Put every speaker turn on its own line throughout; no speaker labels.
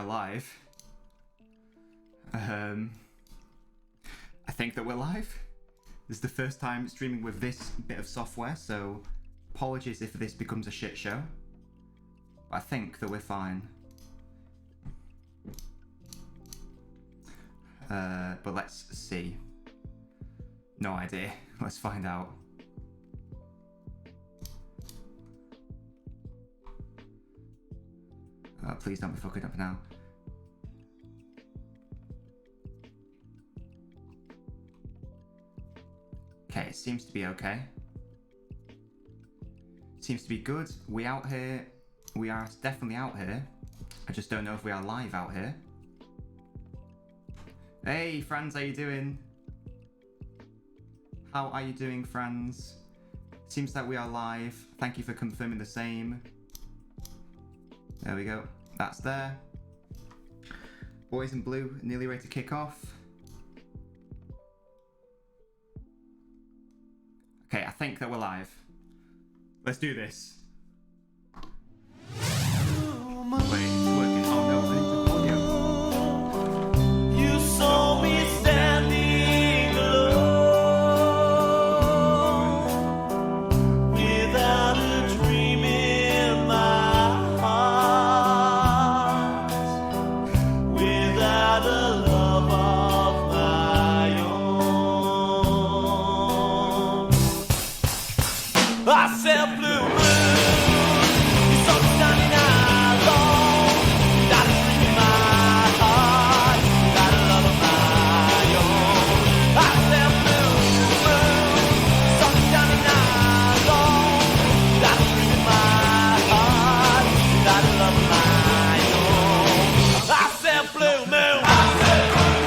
live. I think that we're live. This is the first time streaming with this bit of software, so apologies if this becomes a shit show. I think that we're fine. But let's see. No idea. Let's find out. Please don't be fucking up now. Okay, it seems to be okay. Seems to be good. We out here. We are definitely out here. I just don't know if we are live out here. Hey, Franz, how you doing? How are you doing, Franz? Seems like we are live. Thank you for confirming the same. There we go. That's there. Boys in blue, nearly ready to kick off. Okay, I think that we're live. Let's do this. Wait, it's working. Oh no, I need to audio.
You saw me standing alone, without a dream in my heart, without a love of my own. I said blue moon, you saw me standing alone, without a dream in my heart, without a love of my own. I said blue moon, you saw me standing alone, without a dream in my heart, without a love of my own. I said blue moon,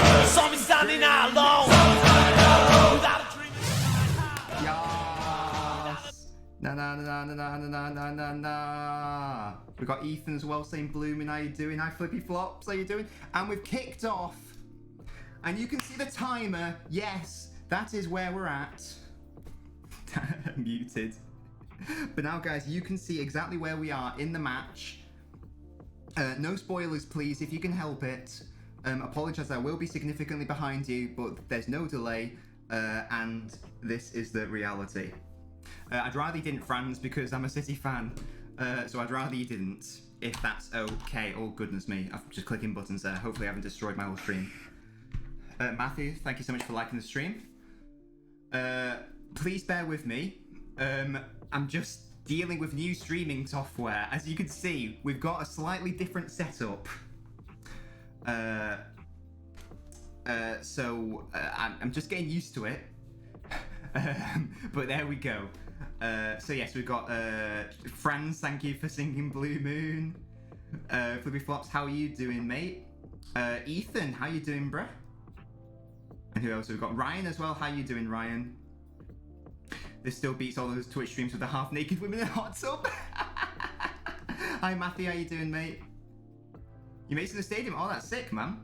you saw me standing alone, without a dream in my heart.
Yes. Na na na na na na na na na. We got Ethan as well saying Bloomin', how you doing? Hi Flippy Flops, how you doing? And we've kicked off. And you can see the timer. Yes, that is where we're at. Muted. But now guys, you can see exactly where we are in the match. No spoilers please, if you can help it. Apologise, I will be significantly behind you, but there's no delay. And this is the reality. I'd rather you didn't, Franz, because I'm a City fan. So I'd rather you didn't, if that's okay. Oh, goodness me. I'm just clicking buttons there. Hopefully I haven't destroyed my whole stream. Matthew, thank you so much for liking the stream. Please bear with me. I'm just dealing with new streaming software. As you can see, we've got a slightly different setup. So I'm just getting used to it. But there we go. So yes, we've got Franz, thank you for singing Blue Moon. Flippy Flops, how are you doing, mate? Ethan, how you doing, bruh? And who else? We've got Ryan as well. How you doing, Ryan? This still beats all those Twitch streams with the half-naked women in a hot tub. Hi, Matthew, how you doing, mate? You made it to the stadium? Oh, that's sick, man.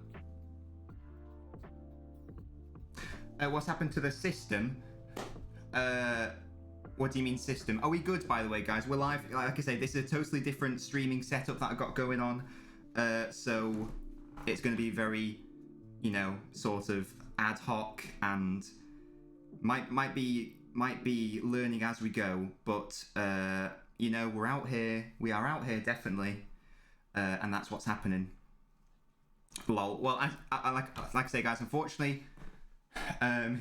What's happened to the system? What do you mean system? Are we good, by the way, guys? We're live. Like I say, this is a totally different streaming setup that I've got going on. So it's going to be very, you know, sort of ad hoc and might be learning as we go. But you know, we're out here. We are out here definitely, and that's what's happening. Lol. Well, like I say, guys. Unfortunately.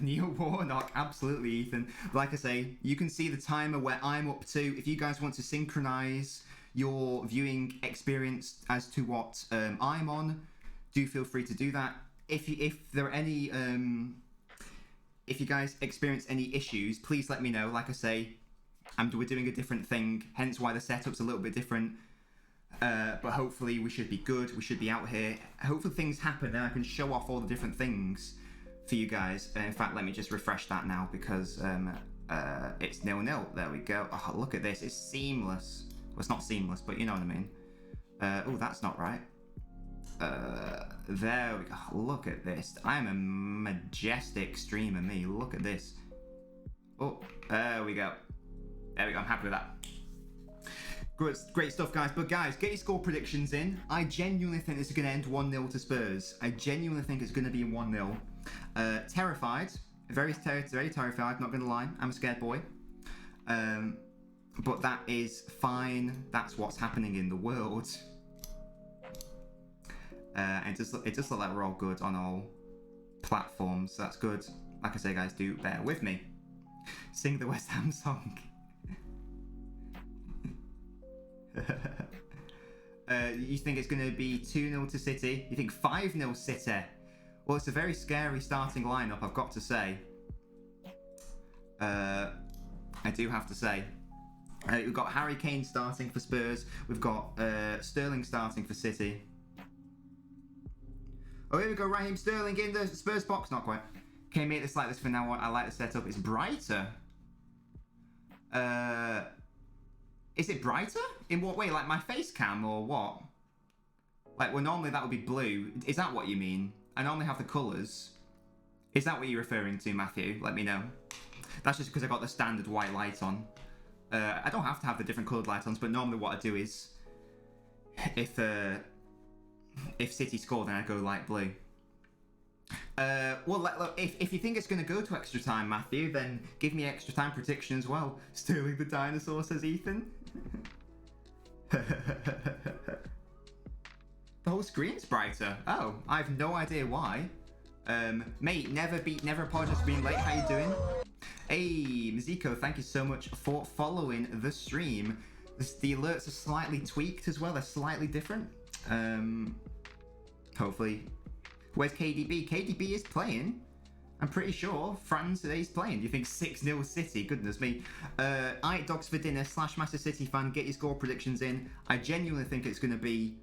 Neil Warnock, absolutely, Ethan. Like I say, you can see the timer where I'm up to. If you guys want to synchronize your viewing experience as to what I'm on, do feel free to do that. If there are any, if you guys experience any issues, please let me know. Like I say, we're doing a different thing, hence why the setup's a little bit different. But hopefully we should be good. We should be out here. Hopefully things happen and I can show off all the different things for you guys. In fact, let me just refresh that now because it's 0-0. There we go. Oh, look at this. It's seamless. Well, it's not seamless, but you know what I mean. Oh, that's not right. There we go. Look at this. I am a majestic streamer, me. Look at this. Oh, there we go. There we go. I'm happy with that. Great stuff, guys. But guys, get your score predictions in. I genuinely think this is going to end 1-0 to Spurs. I genuinely think it's going to be 1-0. Terrified. Very terrified, not going to lie. I'm a scared boy. But that is fine. That's what's happening in the world. It does look like we're all good on all platforms. So that's good. Like I say, guys, do bear with me. Sing the West Ham song. You think it's going to be 2-0 to City? You think 5-0 City? Well, it's a very scary starting lineup, I've got to say. I do have to say. We've got Harry Kane starting for Spurs. We've got Sterling starting for City. Oh, here we go, Raheem Sterling in the Spurs box. Not quite. Okay, make this like this for now on. I like the setup. It's brighter. Is it brighter? In what way? Like my face cam or what? Like, well, normally that would be blue. Is that what you mean? I normally have the colours. Is that what you're referring to, Matthew? Let me know. That's just because I got the standard white light on. I don't have to have the different coloured light ons, but normally what I do is, if City score, then I go light blue. Well, look, if you think it's going to go to extra time, Matthew, then give me extra time prediction as well. Sterling the dinosaur, says Ethan. The whole screen's brighter. Oh, I have no idea why. Mate, never apologise for being late. How you doing? Hey, Miziko, thank you so much for following the stream. The alerts are slightly tweaked as well. They're slightly different. Hopefully. Where's KDB? KDB is playing. I'm pretty sure Franz today's playing. You think 6-0 City? Goodness me. I eat dogs for dinner / Master City fan. Get your score predictions in. I genuinely think it's going to be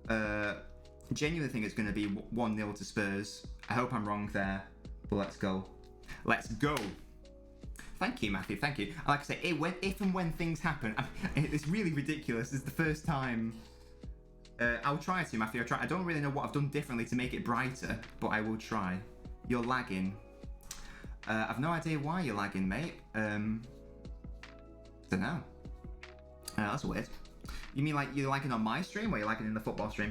1-0 to Spurs. I hope I'm wrong there. But let's go. Let's go. Thank you, Matthew. Thank you. Like I say, if and when things happen, it's really ridiculous. It's the first time. I'll try to, Matthew. I don't really know what I've done differently to make it brighter, but I will try. You're lagging. I've no idea why you're lagging, mate. Don't know. That's weird. You mean like you're lagging on my stream, or you're lagging in the football stream?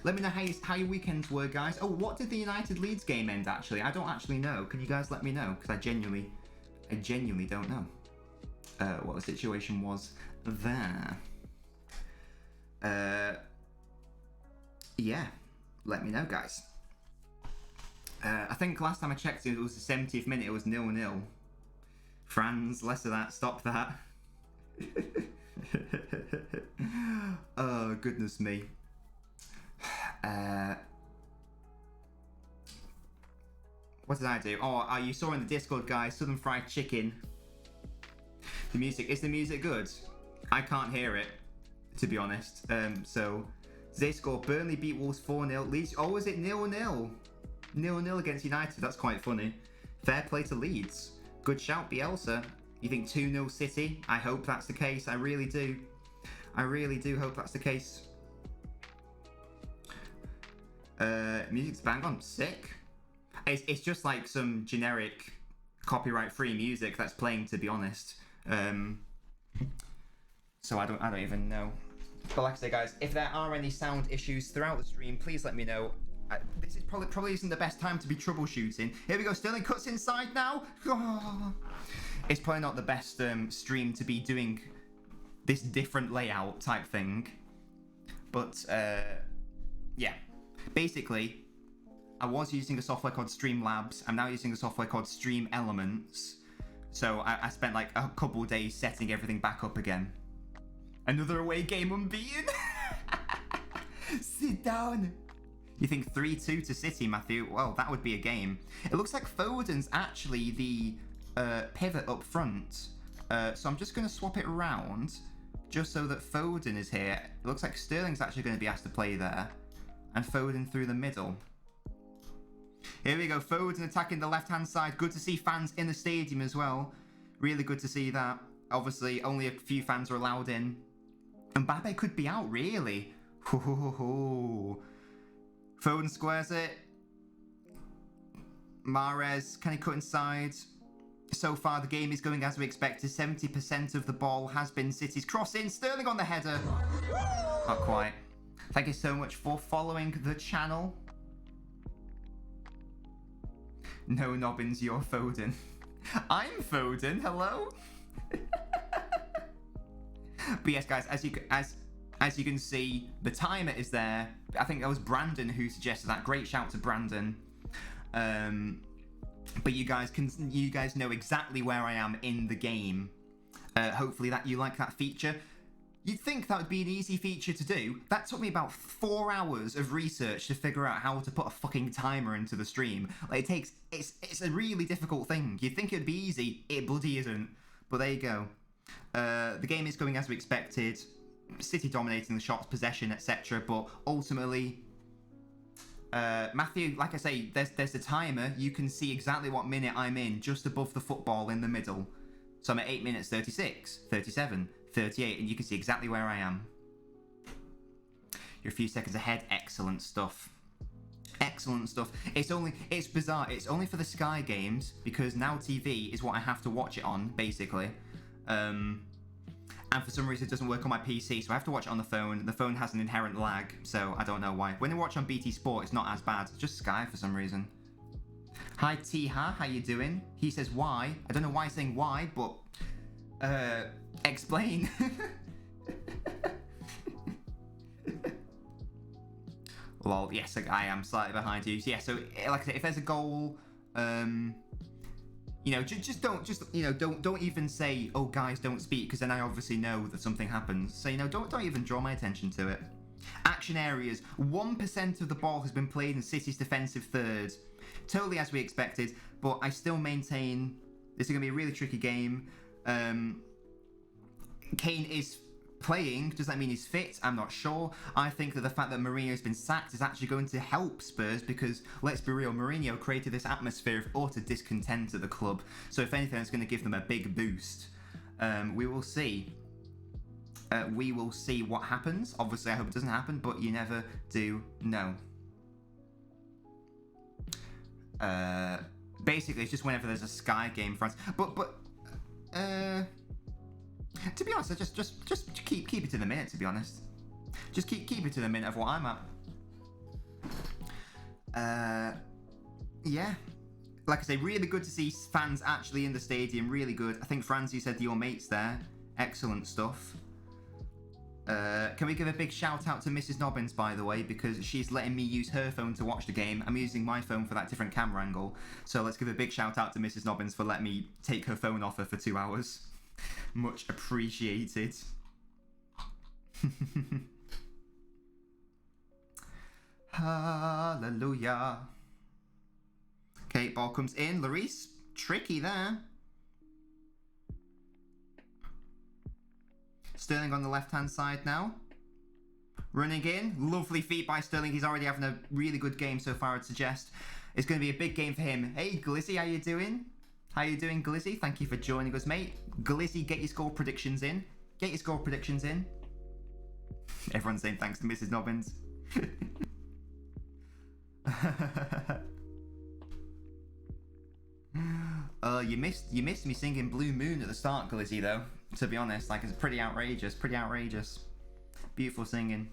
Let me know how your weekends were, guys. Oh, what did the United Leeds game end, actually? I don't actually know. Can you guys let me know? Because I genuinely don't know what the situation was there. Yeah, let me know, guys. I think last time I checked it was the 70th minute. It was 0-0. Franz, less of that. Stop that. Oh, goodness me. What did I do? Oh, you saw in the Discord, guys, Southern Fried Chicken. Is the music good? I can't hear it, to be honest. So, they score. Burnley beat Wolves 4-0. Leeds, oh, is it 0-0? 0-0 against United. That's quite funny. Fair play to Leeds. Good shout, Bielsa. You think 2-0 City? I hope that's the case. I really do. I really do hope that's the case. Music's bang on. Sick. It's just like some generic copyright-free music that's playing, to be honest. So I don't even know. But like I say, guys, if there are any sound issues throughout the stream, please let me know. This is probably isn't the best time to be troubleshooting. Here we go. Sterling cuts inside now. Oh. It's probably not the best stream to be doing this different layout type thing. But yeah, basically, I was using a software called Streamlabs. I'm now using a software called Stream Elements. So I spent like a couple days setting everything back up again. Another away game unbeaten. Sit down. You think 3-2 to City, Matthew? Well, that would be a game. It looks like Foden's actually the pivot up front. So I'm just going to swap it around just so that Foden is here. It looks like Sterling's actually going to be asked to play there. And Foden through the middle. Here we go. Foden attacking the left-hand side. Good to see fans in the stadium as well. Really good to see that. Obviously, only a few fans are allowed in. Mbappe could be out, really. Foden squares it. Mahrez, can he cut inside? So far, the game is going as we expected. 70% of the ball has been City's crossing. Sterling on the header. Not quite. Thank you so much for following the channel. No, Nobbins, you're Foden. I'm Foden. Hello. But yes, guys, as you can see, the timer is there. I think that was Brandon who suggested that. Great shout to Brandon. But you guys know exactly where I am in the game. Hopefully that you like that feature. You'd think that would be an easy feature to do. That took me about 4 hours of research to figure out how to put a fucking timer into the stream. Like, it's a really difficult thing. You'd think it would be easy. It bloody isn't. But there you go. The game is going as we expected. City dominating the shots, possession, etc. But ultimately, Matthew, like I say, there's the timer. You can see exactly what minute I'm in, just above the football in the middle. So I'm at 8 minutes 36, 37, 38, and you can see exactly where I am. You're a few seconds ahead. Excellent stuff. Excellent stuff. It's bizarre. It's only for the Sky games, because Now TV is what I have to watch it on, basically. And for some reason it doesn't work on my PC, so I have to watch it on the phone. The phone has an inherent lag, so I don't know why. When I watch on BT Sport, it's not as bad. It's just Sky for some reason. Hi T-Ha, how you doing? He says why. I don't know why he's saying why, but explain. Lol, yes, I am slightly behind you. Yeah, so like I said, if there's a goal, you know, don't even say, oh guys, don't speak, because then I obviously know that something happens. So, you know, don't even draw my attention to it. Action areas. 1% of the ball has been played in City's defensive third. Totally as we expected, but I still maintain this is going to be a really tricky game. Kane is playing. Does that mean he's fit? I'm not sure. I think that the fact that Mourinho's been sacked is actually going to help Spurs, because, let's be real, Mourinho created this atmosphere of utter discontent at the club. So if anything, it's going to give them a big boost. We will see. We will see what happens. Obviously, I hope it doesn't happen, but you never do know. Basically, it's just whenever there's a Sky game for us. But to be honest, I just keep it to the minute. To be honest, just keep it to the minute of what I'm at. Yeah, like I say, really good to see fans actually in the stadium. Really good. I think Franz, you said your mates there. Excellent stuff. Can we give a big shout out to Mrs. Nobbins, by the way, because she's letting me use her phone to watch the game. I'm using my phone for that different camera angle. So let's give a big shout out to Mrs. Nobbins for letting me take her phone off her for 2 hours. Much appreciated. Hallelujah. Okay, ball comes in. Lloris, tricky there. Sterling on the left-hand side now. Running in. Lovely feet by Sterling. He's already having a really good game so far, I'd suggest. It's going to be a big game for him. Hey, Glizzy, how you doing? How you doing, Glizzy? Thank you for joining us, mate. Glizzy, get your score predictions in. Get your score predictions in. Everyone's saying thanks to Mrs. Nobbins. You missed me singing Blue Moon at the start, Glizzy, though. To be honest, like, it's pretty outrageous. Pretty outrageous. Beautiful singing.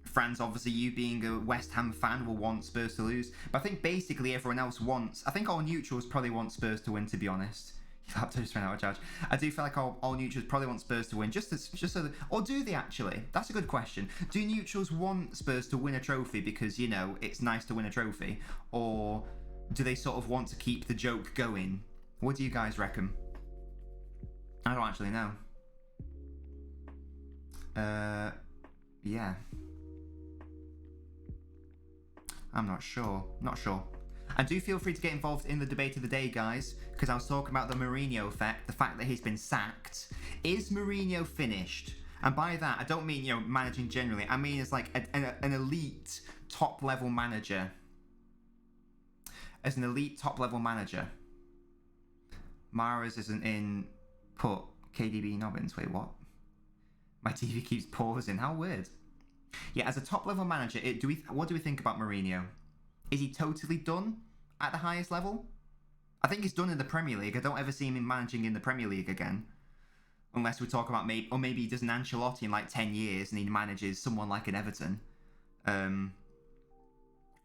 Franz, obviously, you being a West Ham fan will want Spurs to lose. But I think basically everyone else wants... I think all neutrals probably want Spurs to win, to be honest. Laptop just ran out of charge. I do feel like all neutrals probably want Spurs to win, just so that... Or do they actually? That's a good question. Do neutrals want Spurs to win a trophy because, you know, it's nice to win a trophy? Or do they sort of want to keep the joke going? What do you guys reckon? I don't actually know. Yeah. I'm not sure. Not sure. And do feel free to get involved in the debate of the day, guys, because I was talking about the Mourinho effect, the fact that he's been sacked. Is Mourinho finished? And by that, I don't mean, you know, managing generally. I mean as like an elite top-level manager. As an elite top-level manager. Mahrez isn't in put KDB Nobbins. Wait, what? My TV keeps pausing. How weird. Yeah, as a top-level manager, what do we think about Mourinho? Is he totally done at the highest level? I think he's done in the Premier League. I don't ever see him managing in the Premier League again. Unless we talk about maybe he does an Ancelotti in like 10 years and he manages someone like an Everton. Other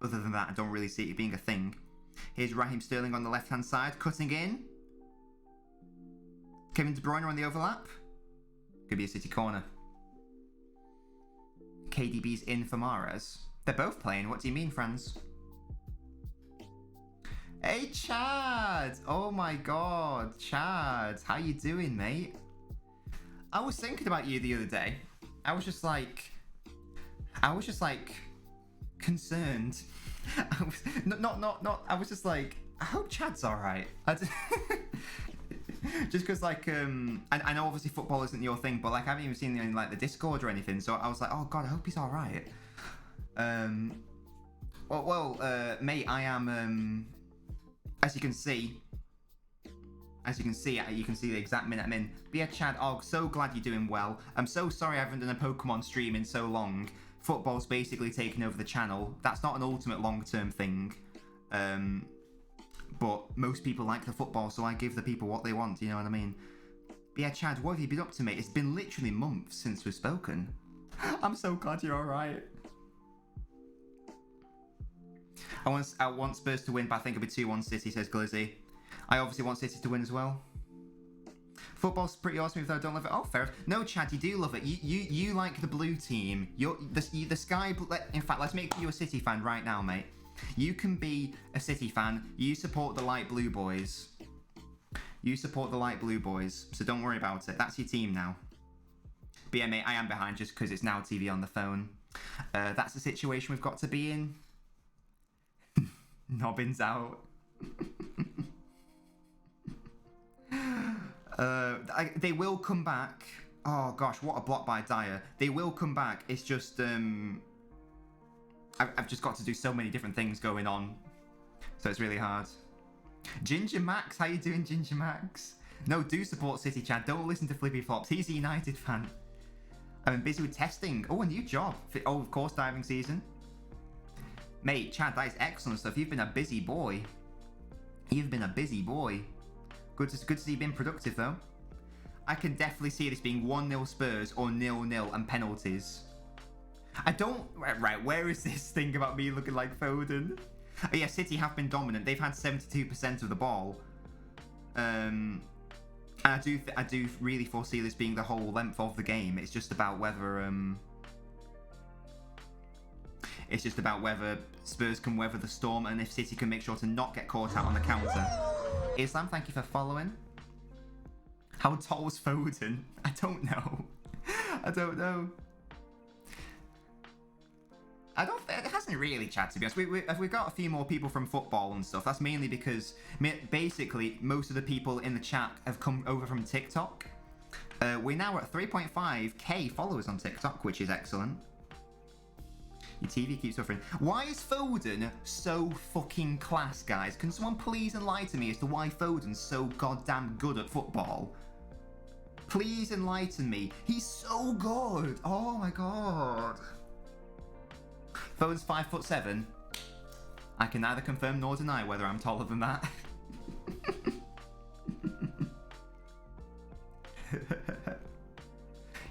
than that, I don't really see it being a thing. Here's Raheem Sterling on the left-hand side, cutting in. Kevin De Bruyne on the overlap. Could be a City corner. KDB's in for Mahrez. They're both playing. What do you mean, Franz? Hey, Chad! Oh my god, Chad. How you doing, mate? I was thinking about you the other day. I was just like concerned. I was just like, I hope Chad's alright. Just because, like, I know obviously football isn't your thing, but like, I haven't even seen in like the Discord or anything, so I was like, oh god, I hope he's alright. Mate, I am, as you can see the exact minute I'm in. But yeah, Chad, so glad you're doing well. I'm so sorry I haven't done a Pokemon stream in so long. Football's basically taken over the channel. That's not an ultimate long-term thing. But most people like the football, so I give the people what they want, you know what I mean? But yeah, Chad, what have you been up to, mate? It's been literally months since we've spoken. I'm so glad you're alright. I want Spurs to win, but I think it'll be 2-1 City, says Glizzy. I obviously want City to win as well. Football's pretty awesome, if I don't love it. Oh, fair. No, Chad, you do love it. You like the blue team. The Sky... In fact, let's make you a City fan right now, mate. You can be a City fan. You support the light blue boys. You support the light blue boys. So don't worry about it. That's your team now. But yeah, mate, I am behind just because it's now TV on the phone. That's the situation we've got to be in. Nobbins out. They will come back. Oh gosh, what a block by Dyer. They will come back. It's just I've just got to do so many different things going on, so it's really hard. Ginger Max, how you doing, Ginger Max? No, do support City, Chad. Don't listen to Flippy Flops. He's a United fan. I've been busy with testing. Oh, a new job. Oh, of course, diving season. Mate, Chad, that is excellent stuff. You've been a busy boy. You've been a busy boy. Good to see you being productive, though. I can definitely see this being 1-0 Spurs or 0-0 and penalties. I don't... Right, where is this thing about me looking like Foden? Oh, yeah, City have been dominant. They've had 72% of the ball. And I do really foresee this being the whole length of the game. It's just about whether... It's just about whether Spurs can weather the storm and if City can make sure to not get caught out on the counter. Islam, thank you for following. How tall was Foden? I don't know. I don't know. It hasn't really, Chad, to be honest. We've got a few more people from football and stuff. That's mainly because basically most of the people in the chat have come over from TikTok. We're now at 3.5k followers on TikTok, which is excellent. Your TV keeps suffering. Why is Foden so fucking class, guys? Can someone please enlighten me as to why Foden's so goddamn good at football? Please enlighten me. He's so good. Oh my god. Foden's 5'7". I can neither confirm nor deny whether I'm taller than that.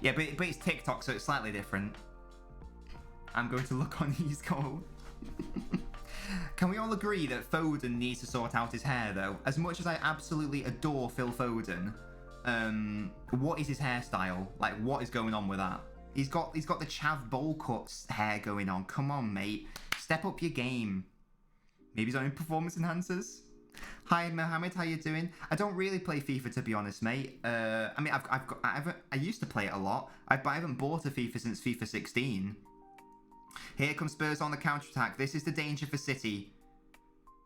Yeah, but it's TikTok, so it's slightly different. I'm going to look on his goal. Can we all agree that Foden needs to sort out his hair, though? As much as I absolutely adore Phil Foden, what is his hairstyle? Like, what is going on with that? He's got the Chav bowl cuts hair going on. Come on, mate. Step up your game. Maybe he's on performance enhancers. Hi, Mohammed. How you doing? I don't really play FIFA, to be honest, mate. I mean, I used to play it a lot, but I haven't bought a FIFA since FIFA 16. Here comes Spurs on the counter-attack. This is the danger for City.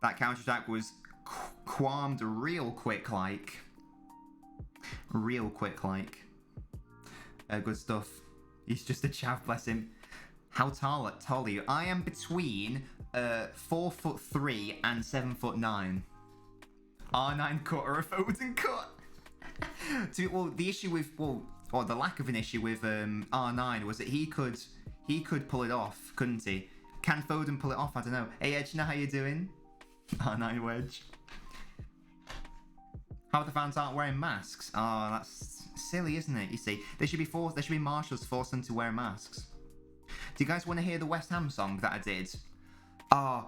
That counter-attack was qualmed real quick, like. Real quick, like. Good stuff. He's just a chav, bless him. How tall are you? I am between 4'3" and 7'9". R9 cut or a Foden cut? Well, the issue with the lack of an issue with R9 was that he could pull it off, couldn't he? Can Foden pull it off? I don't know. Hey Edge, you know how you doing? R9 wedge. Half the fans aren't wearing masks. Oh, that's silly, isn't it? You see, there should be marshals to force them to wear masks. Do you guys want to hear the West Ham song that I did? Oh,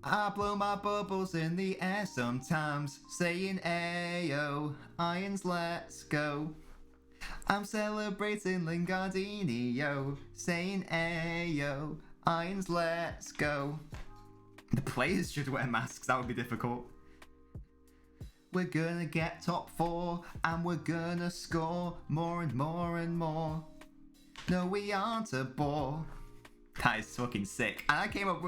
I blow my bubbles in the air sometimes, saying ayo, Irons, let's go. I'm celebrating Lingardini, yo, saying ayo, Irons, let's go. The players should wear masks, that would be difficult. We're gonna get top 4, and we're gonna score more and more and more. No, we aren't a bore. That is fucking sick. And I came up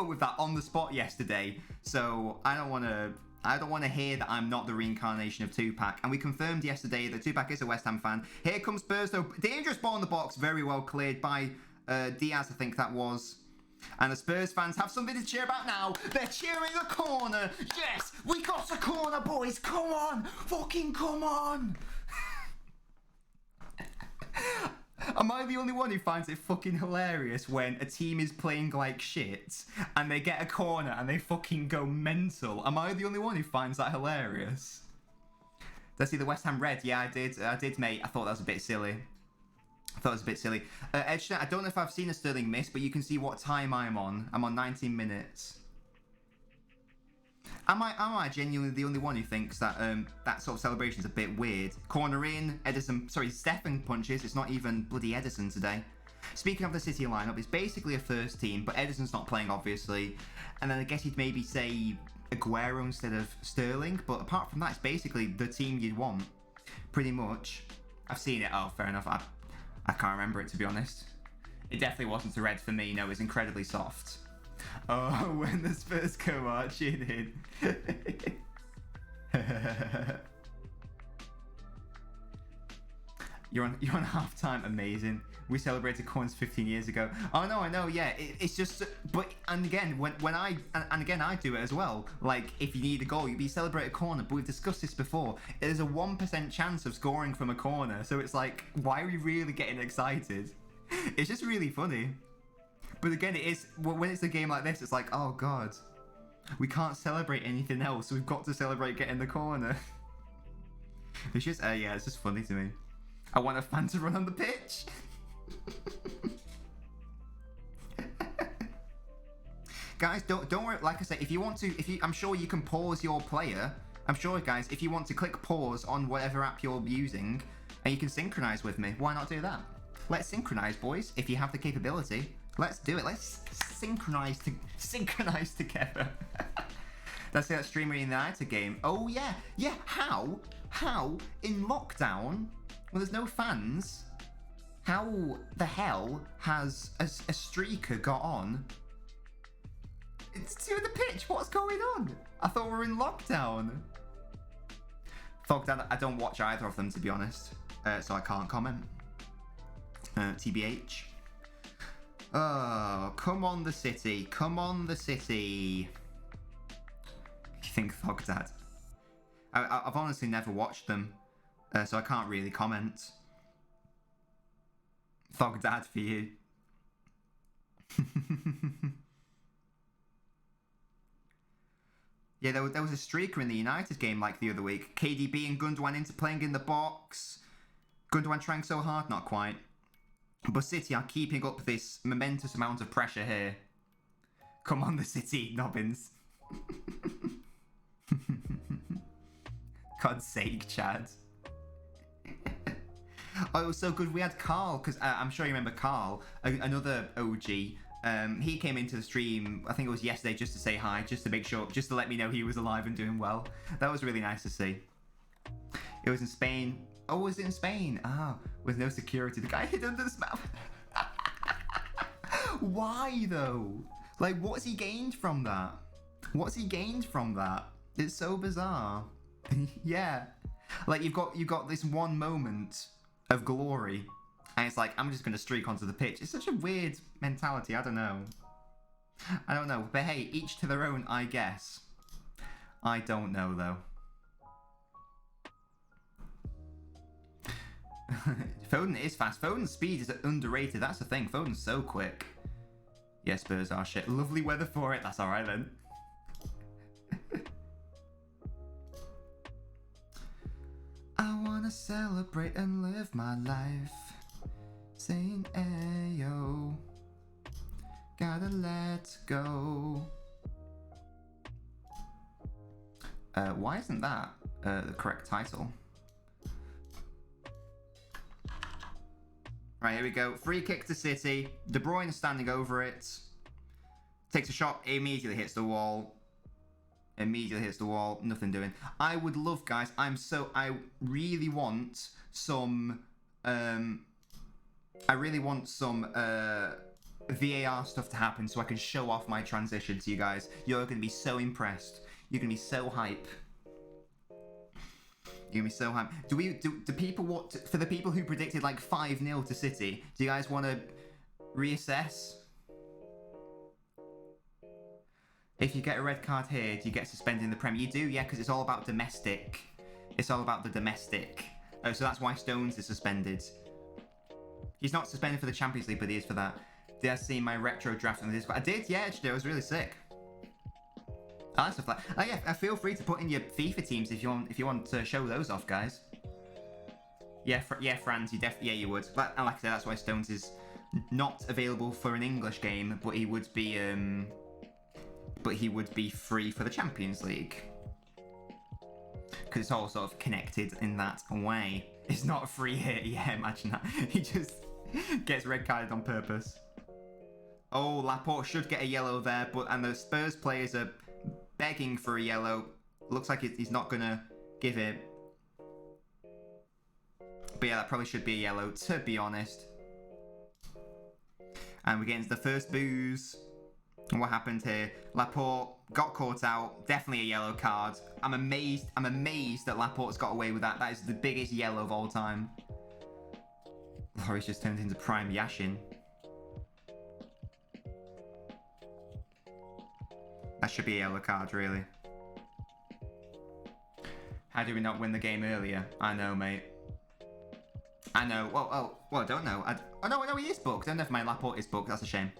with that on the spot yesterday. So I don't want to hear that I'm not the reincarnation of Tupac. And we confirmed yesterday that Tupac is a West Ham fan. Here comes Spurs though. Dangerous ball in the box, very well cleared by Diaz, I think that was. And the Spurs fans have something to cheer about now. They're cheering the corner. Yes, we got the corner, boys. Come on, fucking come on. Am I the only one who finds it fucking hilarious when a team is playing like shit and they get a corner and they fucking go mental? Am I the only one who finds that hilarious? Did I see the West Ham red? Yeah, I did, mate. I thought that was a bit silly. Edge, I don't know if I've seen a Sterling miss, but you can see what time I'm on. I'm on 19 minutes. Am I genuinely the only one who thinks that that sort of celebration is a bit weird? Corner in, Stefan punches. It's not even bloody Edison today. Speaking of the City lineup, it's basically a first team, but Edison's not playing, obviously. And then I guess you'd maybe say Aguero instead of Sterling. But apart from that, it's basically the team you'd want, pretty much. I've seen it. Oh, fair enough. I can't remember it, to be honest. It definitely wasn't a red for me. No, it was incredibly soft. Oh, when the Spurs go marching in. You're on half time. Amazing. We celebrated corners 15 years ago. Oh no, I know. Yeah, it's just. But and again, when I do it as well. Like if you need a goal, you celebrate a corner. But we've discussed this before. There's a 1% chance of scoring from a corner. So it's like, why are we really getting excited? It's just really funny. But again, it is when it's a game like this, it's like, oh god, we can't celebrate anything else. We've got to celebrate getting the corner. It's just, yeah, it's just funny to me. I want a fan to run on the pitch. Guys, don't worry. Like I say, if you want to, I'm sure you can pause your player. I'm sure, guys, if you want to click pause on whatever app you're using, and you can synchronize with me. Why not do that? Let's synchronize, boys. If you have the capability. Let's do it. Let's synchronize together. That's that Streamer United game. Oh yeah, yeah. How in lockdown when there's no fans? How the hell has a streaker got on? It's to the pitch. What's going on? I thought we were in lockdown. I don't watch either of them, to be honest, so I can't comment. TBH. Oh, come on the City. Come on the City. You think Thogdad? I've honestly never watched them, so I can't really comment. Thogdad for you. Yeah, there was a streaker in the United game like the other week. KDB and Gundogan into playing in the box. Gundogan trying so hard, not quite. But City are keeping up this momentous amount of pressure here. Come on, the City, Nobbins. God's sake, Chad. Oh, it was so good. We had Carl, because I'm sure you remember Carl, another OG. He came into the stream, I think it was yesterday, just to say hi, just to make sure, just to let me know he was alive and doing well. That was really nice to see. It was in Spain. Oh, was it in Spain? Ah, with no security. The guy hid under the map. Why though? Like, what's he gained from that? What's he gained from that? It's so bizarre. Yeah, like you've got this one moment of glory, and it's like, I'm just gonna streak onto the pitch. It's such a weird mentality. I don't know. But hey, each to their own, I guess. I don't know though. Foden is fast. Foden's speed is underrated. That's the thing. Foden's so quick. Yes, Spurs are shit. Lovely weather for it. That's alright then. I wanna celebrate and live my life. Saying ayo. Gotta let go. Why isn't that the correct title? Right, here we go. Free kick to City. De Bruyne is standing over it. Takes a shot, immediately hits the wall. Immediately hits the wall. Nothing doing. I would love, guys. I really want some. I really want some VAR stuff to happen so I can show off my transition to you guys. You're going to be so impressed. You're going to be so hype. You're going to be so hype. Do people want for the people who predicted like 5-0 to City, do you guys want to reassess? If you get a red card here, do you get suspended in the Premier? You do, yeah, because it's all about domestic. It's all about the domestic. Oh, so that's why Stones is suspended. He's not suspended for the Champions League, but he is for that. Did I see my retro draft on the Discord? I did, yeah, actually, it was really sick. I like stuff like that. Oh yeah, feel free to put in your FIFA teams if you want to show those off, guys. Yeah, Franz, you definitely, yeah, you would. But like I said, that's why Stones is not available for an English game, but he would be free for the Champions League. Because it's all sort of connected in that way. It's not a free hit, yeah, imagine that. He just gets red carded on purpose. Oh, Laporte should get a yellow there, and the Spurs players are begging for a yellow. Looks like he's not going to give it. But yeah, that probably should be a yellow, to be honest. And we're getting to the first boos. And what happened here? Laporte got caught out. Definitely a yellow card. I'm amazed that Laporte's got away with that. That is the biggest yellow of all time. Lloris just turned into prime Yashin. That should be a yellow card, really. How did we not win the game earlier? I know, mate. I know. Well, I don't know. Oh, no, he is booked. Oh, never mind. Laporte is booked. That's a shame.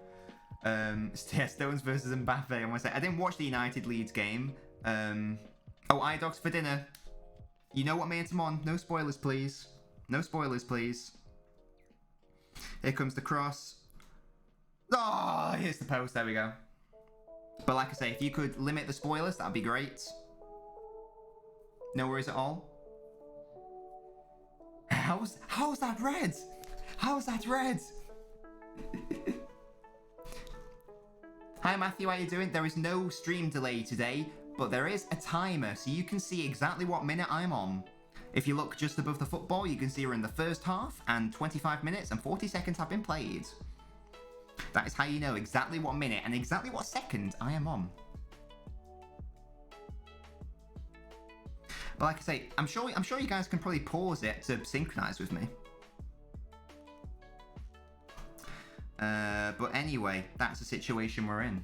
Yeah, Stones versus Mbappe. I want to say I didn't watch the United Leeds game. Oh, iDogs for dinner. You know what made them on? No spoilers, please. No spoilers, please. Here comes the cross. Oh, here's the post. There we go. But like I say, if you could limit the spoilers, that'd be great. No worries at all. How's that red? How's that red? Hi Matthew, how you doing? There is no stream delay today, but there is a timer, so you can see exactly what minute I'm on. If you look just above the football, you can see we're in the first half, and 25 minutes and 40 seconds have been played. That is how you know exactly what minute and exactly what second I am on. But like I say, I'm sure you guys can probably pause it to synchronize with me. But anyway, that's the situation we're in.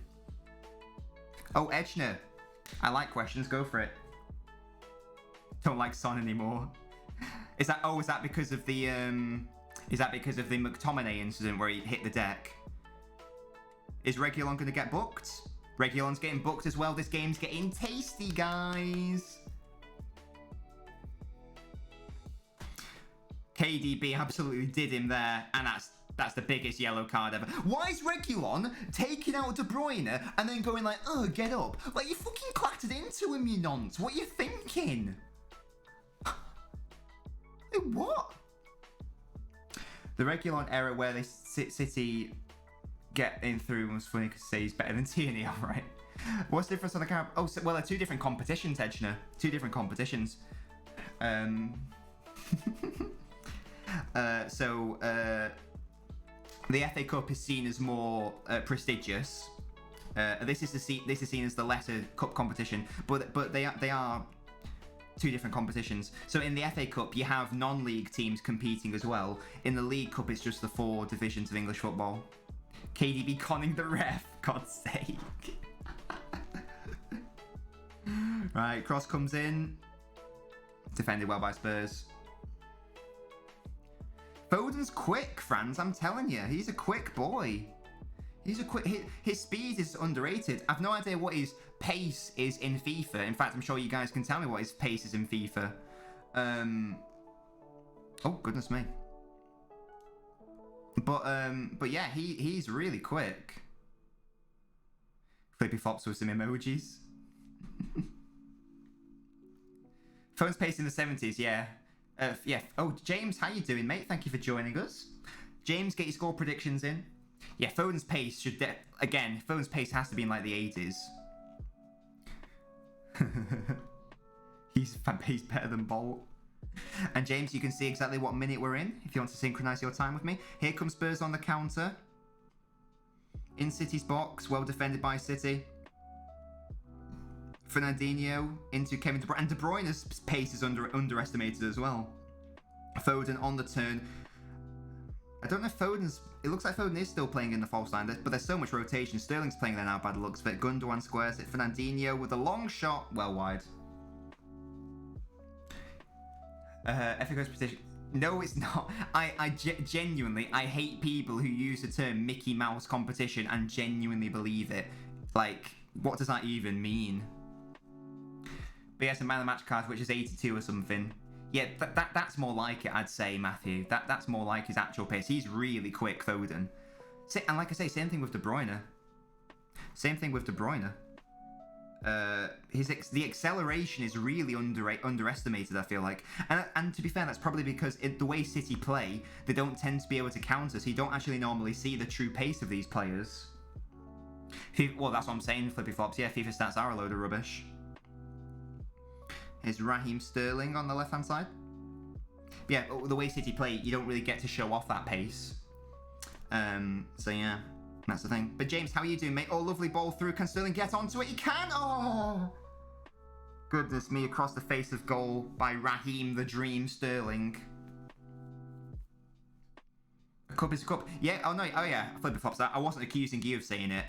Oh, Edgener. I like questions, go for it. Don't like Son anymore. Is that because of the McTominay incident where he hit the deck? Is Reguilon going to get booked? Reguilon's getting booked as well. This game's getting tasty, guys. KDB absolutely did him there, and that's the biggest yellow card ever. Why is Reguilon taking out De Bruyne and then going like, oh, get up? Like, you fucking clattered into him, you nonce. What are you thinking? What? The Reguilon error where they City get in through was funny because say he's better than Tierney, alright. What's the difference on the camera? Oh, well, they're two different competitions, Edgener. Two different competitions. The FA Cup is seen as more prestigious. This is seen as the lesser cup competition, but they are two different competitions. So in the FA Cup, you have non-league teams competing as well. In the League Cup, it's just the 4 divisions of English football. KDB conning the ref, God's sake. Right, cross comes in. Defended well by Spurs. Foden's quick, Franz, I'm telling you. He's a quick boy. His speed is underrated. I've no idea what his pace is in FIFA. In fact, I'm sure you guys can tell me what his pace is in FIFA. Oh, goodness me. But yeah, he's really quick. Flippy flops with some emojis. Phone's pace in the 70s, yeah. Yeah. Oh, James, how you doing, mate? Thank you for joining us. James, get your score predictions in. Yeah, Foden's pace should... Again, Foden's pace has to be in, like, the 80s. He's better than Bolt. And James, you can see exactly what minute we're in, if you want to synchronise your time with me. Here comes Spurs on the counter. In City's box, well defended by City. Fernandinho into Kevin De Bruyne. And De Bruyne's pace is underestimated as well. Foden on the turn. I don't know if Foden's... It looks like Foden is still playing in the false line, but there's so much rotation. Sterling's playing there now by the looks of it. Gundogan squares it. Fernandinho with a long shot. Well wide. FA Coast petition. No, it's not. I genuinely, I hate people who use the term Mickey Mouse competition and genuinely believe it. Like, what does that even mean? But yeah, it's a man of the match card, which is 82 or something. Yeah, that's more like it, I'd say, Matthew. That's more like his actual pace. He's really quick, Foden. And like I say, same thing with De Bruyne. The acceleration is really underestimated, I feel like. And to be fair, that's probably because the way City play, they don't tend to be able to counter, so you don't actually normally see the true pace of these players. Well, that's what I'm saying, Flippy Flops. Yeah, FIFA stats are a load of rubbish. Here's Raheem Sterling on the left-hand side. Yeah, the way City play, you don't really get to show off that pace. So yeah, that's the thing. But James, how are you doing, mate? Oh, lovely ball through. Can Sterling get onto it? He can! Oh! Goodness me, across the face of goal by Raheem the Dream Sterling. A cup is a cup. Yeah, oh no, oh yeah, Flippy Flops. I wasn't accusing you of saying it.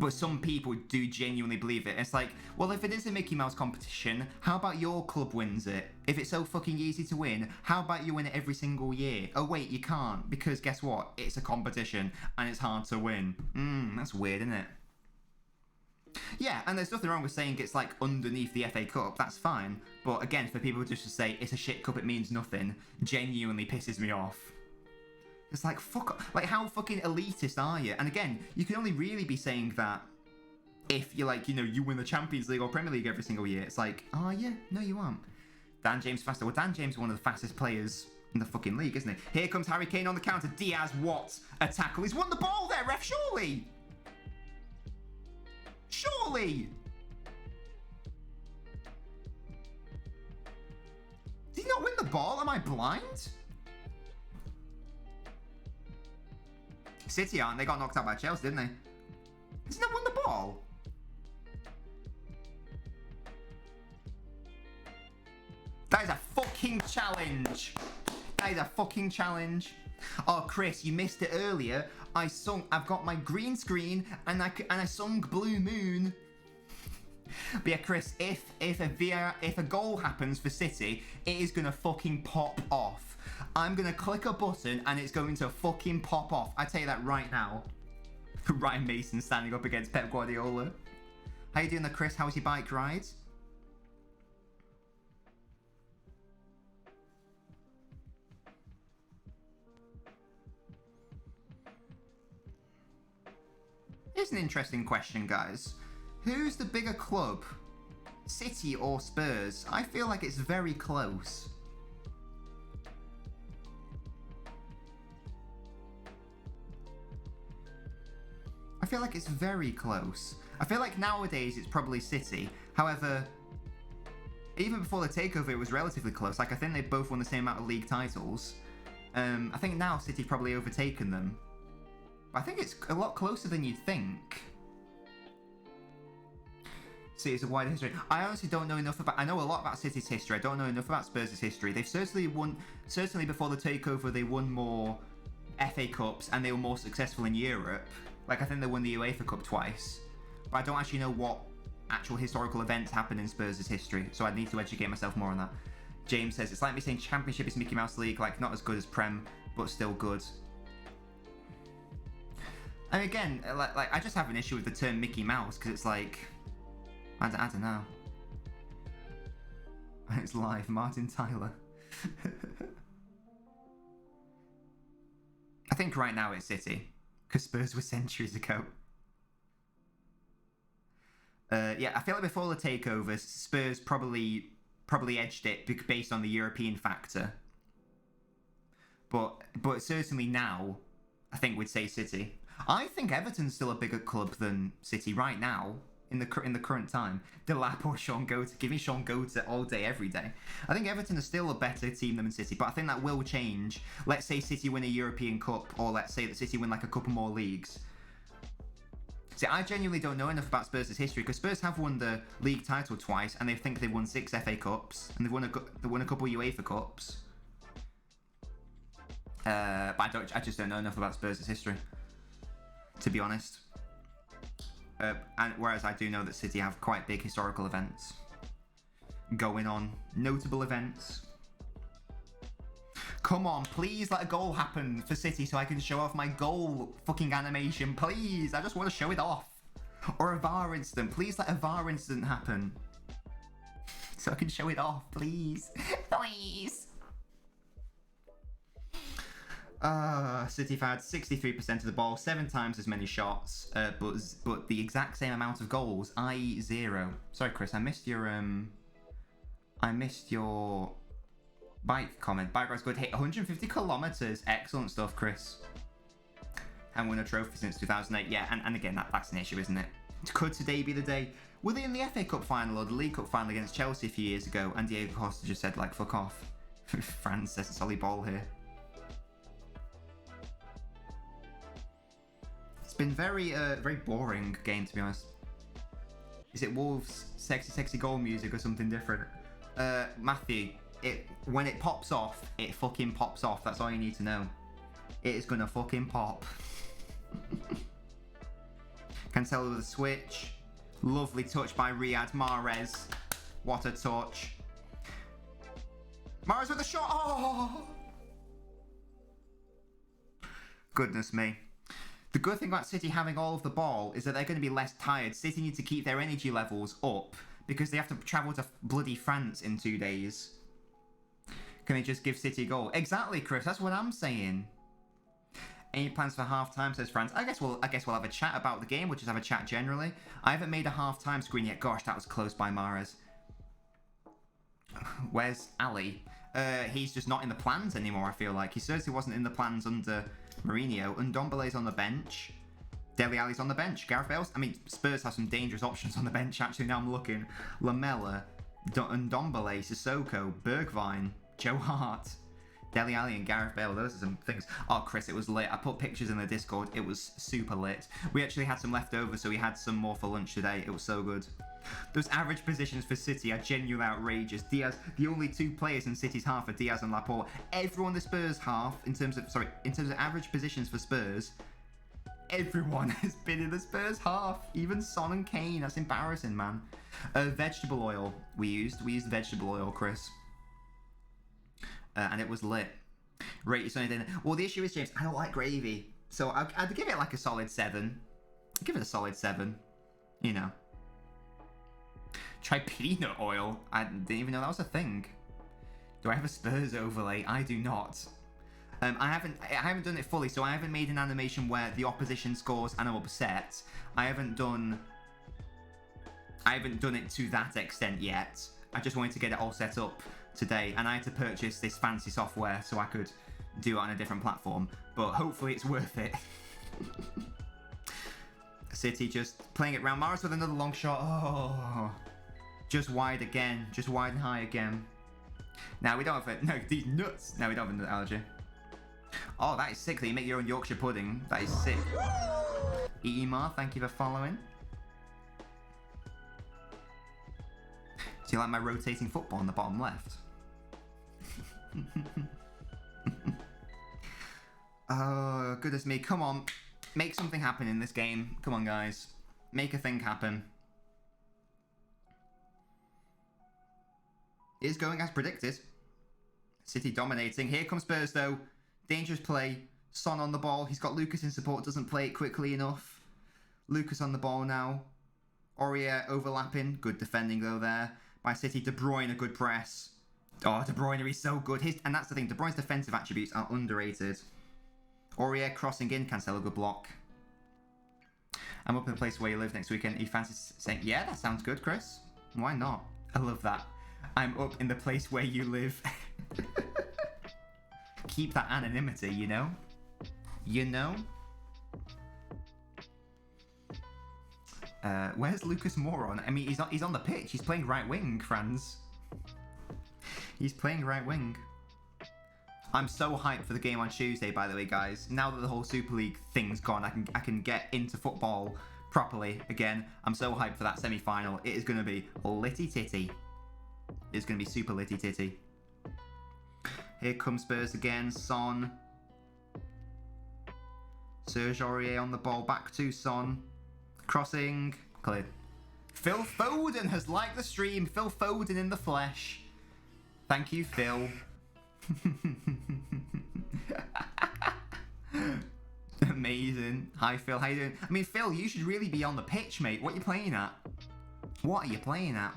But some people do genuinely believe it. It's like, well, if it is a Mickey Mouse competition, how about your club wins it? If it's so fucking easy to win, how about you win it every single year? Oh wait, you can't, because guess what? It's a competition, and it's hard to win. That's weird, isn't it? Yeah, and there's nothing wrong with saying it's like underneath the FA Cup, that's fine. But again, for people just to say it's a shit cup, it means nothing, genuinely pisses me off. It's like, fuck, like, how fucking elitist are you? And again, you can only really be saying that if you're like, you know, you win the Champions League or Premier League every single year. It's like, oh yeah, no you aren't. Dan James faster. Well, Dan James is one of the fastest players in the fucking league, isn't he? Here comes Harry Kane on the counter. Diaz, what a tackle. He's won the ball there, ref, surely. Surely. Did he not win the ball? Am I blind? City aren't. They got knocked out by Chelsea, didn't they? Isn't that won the ball? That is a fucking challenge. That is a fucking challenge. Oh, Chris, you missed it earlier. I've got my green screen and I sung Blue Moon. But yeah, Chris, if a goal happens for City, it is gonna fucking pop off. I'm gonna click a button and it's going to fucking pop off. I tell you that right now. Ryan Mason standing up against Pep Guardiola. How you doing there, Chris? How was your bike ride? Here's an interesting question, guys. Who's the bigger club? City or Spurs? I feel like it's very close. I feel like it's very close. I feel like nowadays it's probably City. However, even before the takeover, it was relatively close. Like, I think they both won the same amount of league titles. I think now City's probably overtaken them. But I think it's a lot closer than you'd think. See, it's a wider history. I honestly don't know enough about... I know a lot about City's history. I don't know enough about Spurs' history. They've certainly won... Certainly before the takeover, they won more FA Cups and they were more successful in Europe. Like, I think they won the UEFA Cup twice. But I don't actually know what actual historical events happened in Spurs' history. So I need to educate myself more on that. James says, it's like me saying Championship is Mickey Mouse League. Like, not as good as Prem, but still good. And again, like I just have an issue with the term Mickey Mouse. Because it's like... I don't know. It's live. Martin Tyler. think right now it's City, because Spurs were centuries ago. Yeah, I feel like before the takeovers, Spurs probably edged it based on the European factor. But certainly now, I think we'd say City. I think Everton's still a bigger club than City right now in the current time. Delap or Sean Goater, give me Sean Goater all day, every day. I think Everton is still a better team than City, but I think that will change. Let's say City win a European Cup, or let's say that City win like a couple more leagues. See, I genuinely don't know enough about Spurs' history, because Spurs have won the league title twice, and they think they've won 6 FA Cups, and they've won a couple UEFA Cups. But I just don't know enough about Spurs' history, to be honest. And whereas I do know that City have quite big historical events going on, notable events. Come on, please let a goal happen for City so I can show off my goal fucking animation, please. I just want to show it off. Or a VAR incident. Please let a VAR incident happen so I can show it off, please. Please. City have had 63% of the ball, 7 times as many shots, but the exact same amount of goals, i.e. 0. Sorry, Chris, I missed your bike comment. Bike ride's good. Hit 150 kilometers. Excellent stuff, Chris. Haven't won a trophy since 2008. Yeah, and again, that's an issue, isn't it? Could today be the day? Were they in the FA Cup final or the League Cup final against Chelsea a few years ago, and Diego Costa just said, like, fuck off? France says it's Ollie Ball here. It's been very boring game, to be honest. Is it Wolves' sexy goal music or something different? Matthew, when it pops off, it fucking pops off. That's all you need to know. It is gonna fucking pop. Cancelo with a switch. Lovely touch by Riyad Mahrez. What a touch. Mahrez with a shot. Oh! Goodness me. The good thing about City having all of the ball is that they're going to be less tired. City need to keep their energy levels up because they have to travel to bloody France in 2 days. Can they just give City a goal? Exactly, Chris. That's what I'm saying. Any plans for half-time, says France. I guess we'll have a chat about the game. We'll just have a chat generally. I haven't made a half-time screen yet. Gosh, that was close by Mahrez. Where's Ali? He's just not in the plans anymore, I feel like. He certainly wasn't in the plans under Mourinho. Ndombele's on the bench. Dele Alli's on the bench. Gareth Bale's... I mean, Spurs have some dangerous options on the bench, actually. Now I'm looking. Lamella, Ndombele, Sissoko, Bergwijn, Joe Hart, Dele Alli and Gareth Bale. Those are some things. Oh, Chris, it was lit. I put pictures in the Discord. It was super lit. We actually had some left over, so we had some more for lunch today. It was so good. Those average positions for City are genuinely outrageous. Diaz, the only 2 players in City's half are Diaz and Laporte. Everyone in the Spurs half, in terms of average positions for Spurs, everyone has been in the Spurs half. Even Son and Kane. That's embarrassing, man. Vegetable oil we used. We used vegetable oil, Chris. And it was lit. Rate your Sunday dinner. Well, the issue is, James, I don't like gravy. So I'd give it like a solid 7. I'd give it a solid 7. You know. Try peanut oil. I didn't even know that was a thing. Do I have a Spurs overlay? I do not. I haven't done it fully, so I haven't made an animation where the opposition scores and I'm upset. I haven't done it to that extent yet. I just wanted to get it all set up today, and I had to purchase this fancy software so I could do it on a different platform, but hopefully it's worth it. City just playing it round. Mahrez with another long shot. Oh, just wide again, just wide and high again. Now we don't have no, these nuts. Now we don't have an allergy. Oh, that is sick that you make your own Yorkshire pudding. That is sick. Eemar, thank you for following. Do you like my rotating football on the bottom left? Oh, goodness me. Come on. Make something happen in this game. Come on, guys. Make a thing happen. It is going as predicted. City dominating. Here comes Spurs, though. Dangerous play. Son on the ball. He's got Lucas in support. Doesn't play it quickly enough. Lucas on the ball now. Aurier overlapping. Good defending, though, there. By City. De Bruyne, a good press. Oh, De Bruyne is so good. And that's the thing. De Bruyne's defensive attributes are underrated. Aurier crossing in, Cancelo, good block. I'm up in the place where you live next weekend. You fancy saying, yeah, that sounds good, Chris. Why not? I love that. I'm up in the place where you live. Keep that anonymity, you know? You know? Where's Lucas Moron? I mean, he's on the pitch. He's playing right wing, Franz. He's playing right wing. I'm so hyped for the game on Tuesday, by the way, guys. Now that the whole Super League thing's gone, I can get into football properly again. I'm so hyped for that semi-final. It is going to be litty titty. It's going to be super litty titty. Here comes Spurs again. Son. Serge Aurier on the ball. Back to Son. Crossing. Cleared. Phil Foden has liked the stream. Phil Foden in the flesh. Thank you, Phil. Amazing. Hi, Phil. How you doing? I mean, Phil, you should really be on the pitch, mate. What are you playing at? What are you playing at?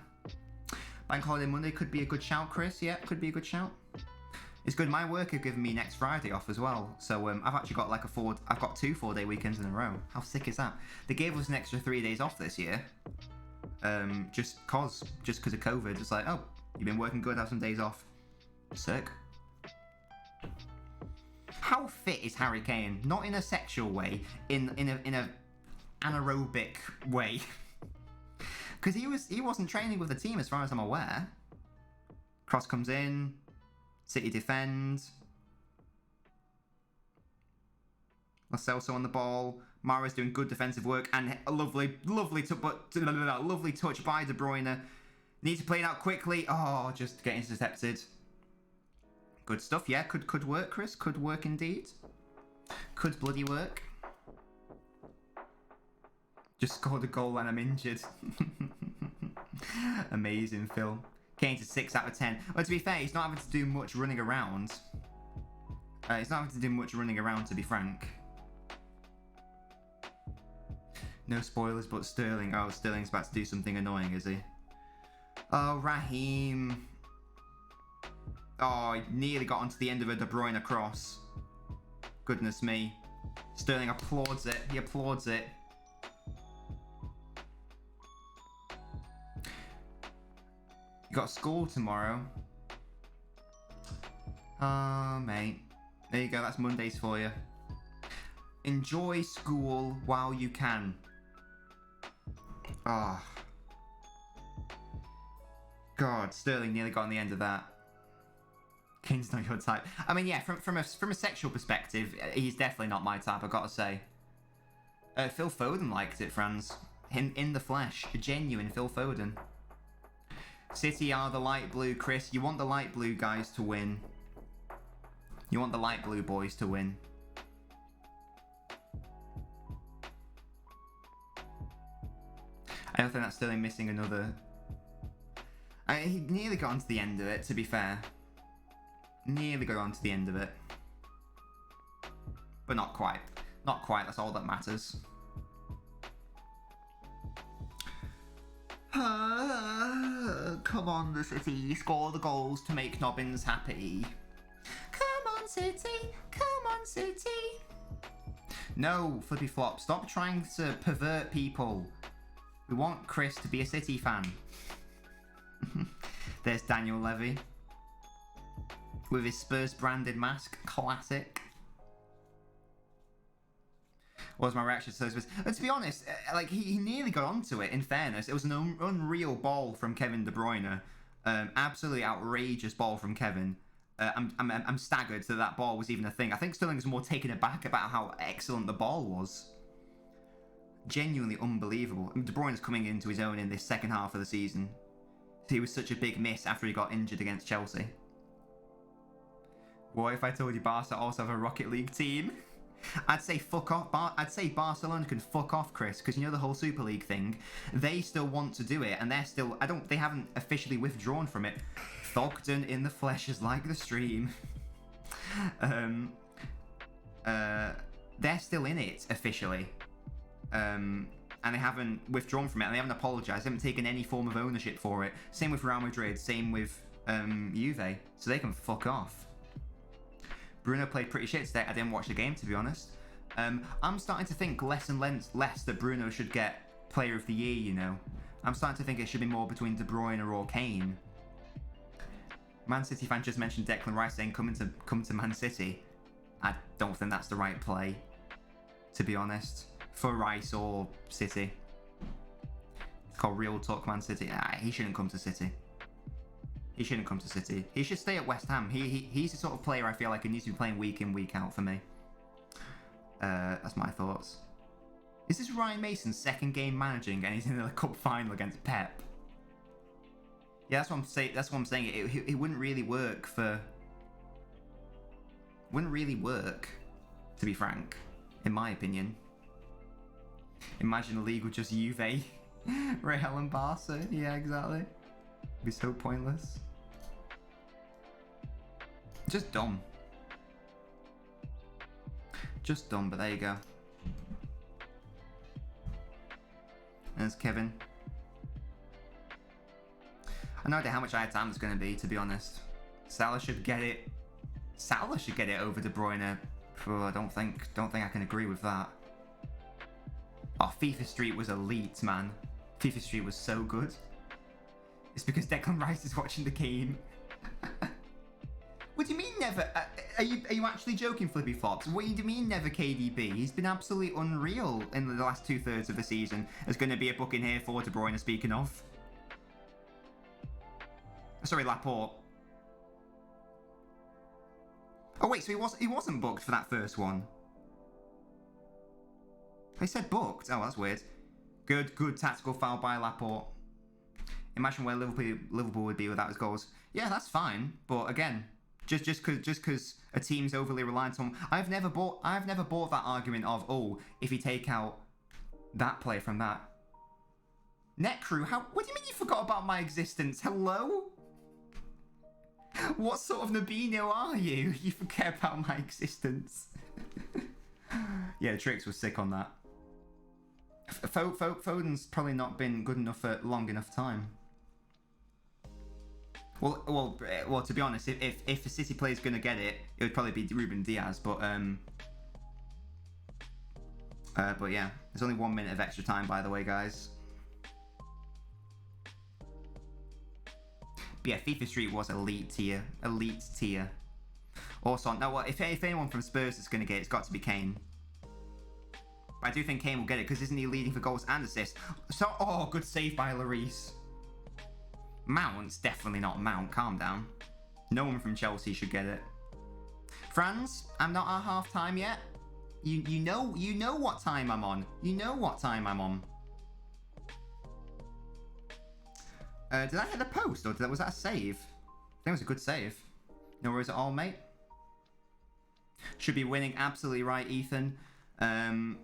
Bank holiday Monday could be a good shout, Chris. Yeah, could be a good shout. It's good. My work have given me next Friday off as well. So I've actually got like I've got 2 4-day weekends in a row. How sick is that? They gave us an extra 3 days off this year. Just cause of COVID. It's like, oh, you've been working good, have some days off. Sick. How fit is Harry Kane? Not in a sexual way, in a anaerobic way. Because he wasn't training with the team as far as I'm aware. Cross comes in. City defends. Lo Celso on the ball. Mara's doing good defensive work and a lovely touch by De Bruyne. Need to play it out quickly. Oh, just get intercepted. Good stuff. Yeah, could work, Chris. Could work indeed. Could bloody work. Just scored a goal and I'm injured. Amazing, Phil. Kane's a 6 out of 10. Well, to be fair, he's not having to do much running around. He's not having to do much running around, to be frank. No spoilers, but Sterling. Oh, Sterling's about to do something annoying, is he? Oh, Raheem. Oh, he nearly got onto the end of a De Bruyne cross. Goodness me. Sterling applauds it. He applauds it. You got school tomorrow. Oh, mate. There you go. That's Mondays for you. Enjoy school while you can. Oh. God, Sterling nearly got on the end of that. Kane's not your type. I mean, yeah, from a sexual perspective, he's definitely not my type, I've got to say. Phil Foden liked it, Franz. In the flesh. A genuine Phil Foden. City are the light blue, Chris. You want the light blue guys to win. You want the light blue boys to win. I don't think that's Sterling missing another. He nearly got onto the end of it, to be fair. Nearly got onto the end of it. But not quite. Not quite, that's all that matters. Come on, the City. Score the goals to make Nobbins happy. Come on, City. Come on, City. No, Flippy Flop. Stop trying to pervert people. We want Chris to be a City fan. There's Daniel Levy. With his Spurs branded mask. Classic. What was my reaction to those bits? But to be honest, like he nearly got onto it, in fairness. It was an unreal ball from Kevin De Bruyne. Absolutely outrageous ball from Kevin. I'm staggered that ball was even a thing. I think Sterling was more taken aback about how excellent the ball was. Genuinely unbelievable. De Bruyne's coming into his own in this second half of the season. He was such a big miss after he got injured against Chelsea. What if I told you Barca also have a Rocket League team? I'd say fuck off. I'd say Barcelona can fuck off, Chris, because you know the whole Super League thing. They still want to do it, and they're still. They haven't officially withdrawn from it. Thogden in the flesh is like the stream. They're still in it officially, and they haven't withdrawn from it, and they haven't apologized. They haven't taken any form of ownership for it. Same with Real Madrid. Same with Juve. So they can fuck off. Bruno played pretty shit today. I didn't watch the game, to be honest. I'm starting to think less and less that Bruno should get Player of the Year, you know. I'm starting to think it should be more between De Bruyne or Kane. Man City fan just mentioned Declan Rice saying come to Man City. I don't think that's the right play, to be honest, for Rice or City. It's called Real Talk Man City. Nah, he shouldn't come to City. He shouldn't come to City. He should stay at West Ham. He's the sort of player I feel like he needs to be playing week in, week out for me. That's my thoughts. Is this Ryan Mason's second game managing and he's in the cup final against Pep? Yeah, that's what I'm saying. That's what I'm saying. It wouldn't really work for. Wouldn't really work, to be frank, in my opinion. Imagine a league with just Juve, Real and Barca. Yeah, exactly. It'd be so pointless. Just dumb. Just dumb, but there you go. There's Kevin. I have no idea how much time it's going to be, to be honest. Salah should get it. Salah should get it over De Bruyne. Oh, I don't think I can agree with that. Oh, FIFA Street was elite, man. FIFA Street was so good. It's because Declan Rice is watching the game. What do you mean never? Are you actually joking, Flippy Flops? What do you mean never KDB? He's been absolutely unreal in the last 2/3 of the season. There's going to be a booking here for De Bruyne, speaking of. Sorry, Laporte. Oh wait, so he wasn't booked for that first one. They said booked. Oh, that's weird. Good tactical foul by Laporte. Imagine where Liverpool would be without his goals. Yeah, that's fine. But again, just because a team's overly reliant on, I've never bought that argument of, oh, if you take out that player from that. Net crew, what do you mean you forgot about my existence? Hello? What sort of Nabino are you? You forget about my existence. Yeah, Trix was sick on that. Foden's probably not been good enough for long enough time. Well, to be honest, if a City player's going to get it, it would probably be Ruben Diaz. But yeah, there's only 1 minute of extra time, by the way, guys. But yeah, FIFA Street was elite tier. Also, no, if anyone from Spurs is going to get it, it's got to be Kane. But I do think Kane will get it because isn't he leading for goals and assists? So, oh, good save by Lloris. Mount's definitely not Mount. Calm down. No one from Chelsea should get it. Franz, I'm not at half time yet. You know what time I'm on. You know what time I'm on. Did I hit a post or was that a save? I think it was a good save. No worries at all, mate. Should be winning. Absolutely right, Ethan. It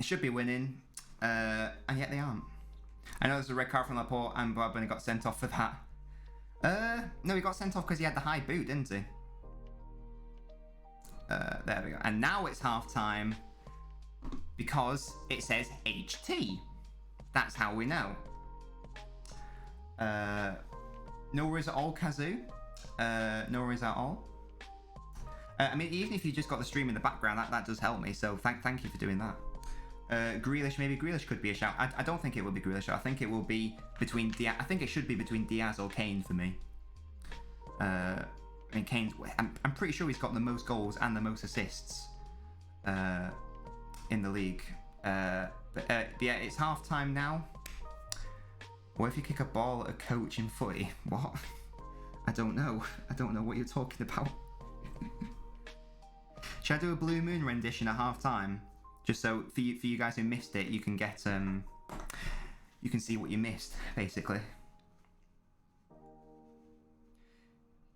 should be winning. And yet they aren't. I know there's a red card from Laporte and Bradburn got sent off for that. No, he got sent off because he had the high boot, didn't he? There we go. And now it's half time because it says HT. That's how we know. No worries at all, Kazoo. No worries at all. I mean, even if you just got the stream in the background, that does help me. So thank you for doing that. Grealish, maybe Grealish could be a shout. I don't think it will be Grealish. I think it will be between Diaz. I think it should be between Diaz or Kane for me. I mean, Kane's. I'm pretty sure he's got the most goals and the most assists in the league. But yeah, it's half time now. What if you kick a ball at a coach in footy? What? I don't know. I don't know what you're talking about. Should I do a Blue Moon rendition at half time? Just so for you guys who missed it, you can get you can see what you missed, basically.